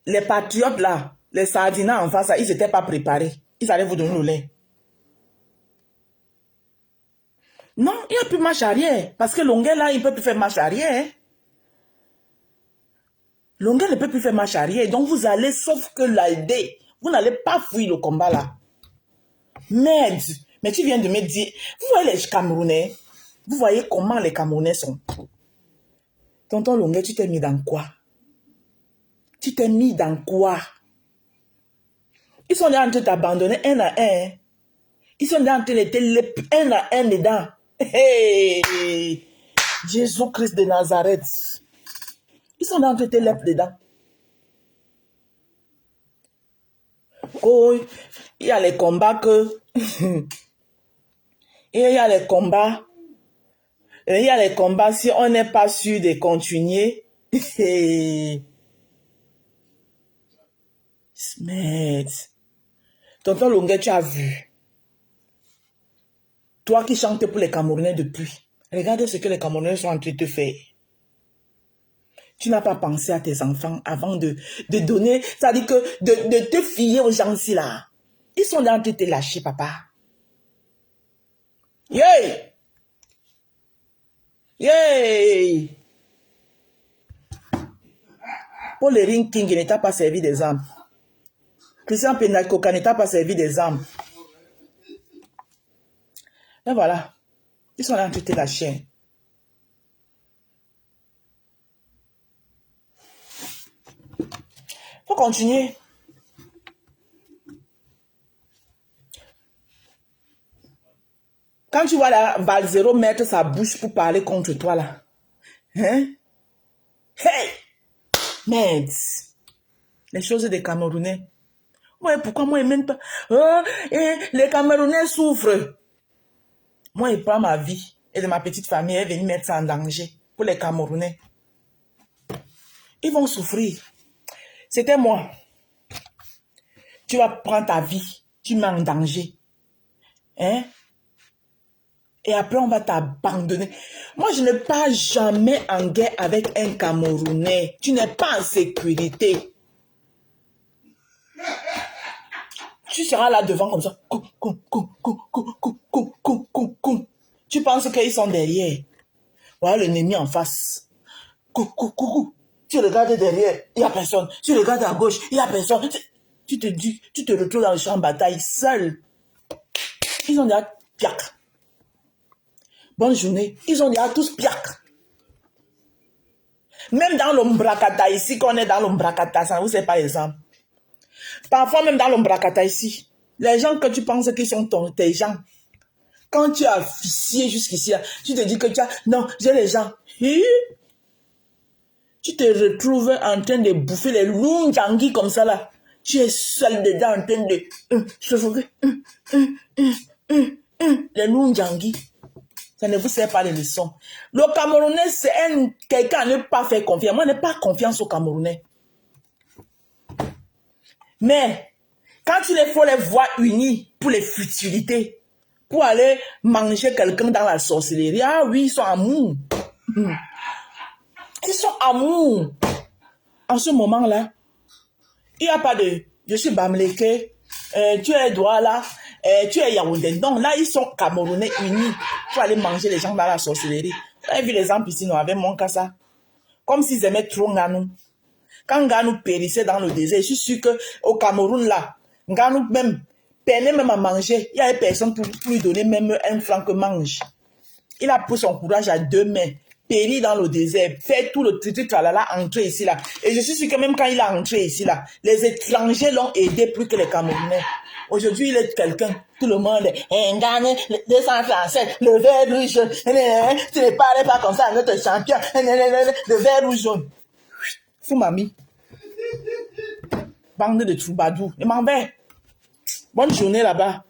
les patriotes là, les sardinats en face, ils n'étaient pas préparés. Ils allaient vous donner le lait. Non, il n'y a plus marche arrière. Parce que Longuet là, il ne peut plus faire marche arrière. Longuet ne peut plus faire marche arrière. Donc vous allez, sauf que l'aider. Vous n'allez pas fuir le combat là. Merde. Mais tu viens de me dire, vous voyez les Camerounais, vous voyez comment les Camerounais sont. Tonton Longuet, tu t'es mis dans quoi? Tu t'es mis dans quoi? Ils sont là en train de t'abandonner un à un. Ils sont là en train de te un à un dedans. Hey! Jésus-Christ de Nazareth. Ils sont là en train de te léper dedans. Oh, il y a les combats que... il y a les combats. Il y a les combats si on n'est pas sûr de continuer. Merde. Tonton Longuet, tu as vu. Toi qui chantes pour les Camerounais depuis. Regarde ce que les Camerounais sont en train de te faire. Tu n'as pas pensé à tes enfants avant de donner, c'est-à-dire que de te fier aux gens-ci là. Ils sont là en train de te lâcher, papa. Yay! Yay! Paul Ring King ne t'a pas servi des armes. Christian Penacoca ne t'a pas servi des armes. Et voilà. Ils sont là en train de te lâcher. Faut continuer. Quand tu vois la Valzero mettre sa bouche pour parler contre toi là. Hein? Hey! Merde. Les choses des Camerounais. Ouais, pourquoi moi, ils m'aiment pas? Les Camerounais souffrent. Moi, il prend ma vie et de ma petite famille et venir mettre ça en danger pour les Camerounais. Ils vont souffrir. C'était moi. Tu vas prendre ta vie. Tu mets en danger. Hein? Et après, on va t'abandonner. Moi, je ne pars jamais en guerre avec un Camerounais. Tu n'es pas en sécurité. Tu seras là devant comme ça. Tu penses qu'ils sont derrière. Voilà l'ennemi en face. Tu regardes derrière, il n'y a personne. Tu regardes à gauche, il n'y a personne. Tu te dis, tu te retrouves dans le champ de bataille seul. Ils ont déjà piac. Bonne journée. Ils ont déjà tous piac. Même dans l'Ombrakata ici, quand on est dans l'Ombrakata, ça ne vous est pas exemple. Parfois, même dans l'Ombrakata ici, les gens que tu penses qu'ils sont tes gens, quand tu as officié jusqu'ici, tu te dis que tu as... Non, j'ai les gens. Tu te retrouves en train de bouffer les lunjangi comme ça là. Tu es seul dedans en train de... les lunjangi. Ça ne vous sert pas les leçons. Le Camerounais, c'est quelqu'un à ne pas faire confiance. Moi, je n'ai pas confiance aux Camerounais. Mais, quand il faut les voir unis pour les futilités, pour aller manger quelqu'un dans la sorcellerie, ah oui, ils sont amour. Ils sont amour. En ce moment-là, il n'y a pas de... Je suis Bamleke, tu es Douala, tu es Yaoundé. Non, là, ils sont Camerounais unis pour aller manger les gens dans la sorcellerie. Vous avez vu l'exemple ici, nous, avec mon Kassa. Comme s'ils aimaient trop Nganou. Quand Nganou périssait dans le désert, je suis sûr qu'au Cameroun, là, Nganou même, peinait même à manger. Il n'y avait personne pour lui donner même un franc que mange. Il a pris son courage à deux mains, péri dans le désert, fait tout le triti tralala, entrer ici, là. Et je suis sûr que même quand il est entré ici, là, les étrangers l'ont aidé plus que les Camerounais. Aujourd'hui, il est quelqu'un, tout le monde est, le 237, le vert rouge jaune, tu ne parles pas comme ça à notre champion, le vert rouge jaune. Fou mamie. Bande de troubadours. Et m'en vais. Bonne journée là-bas.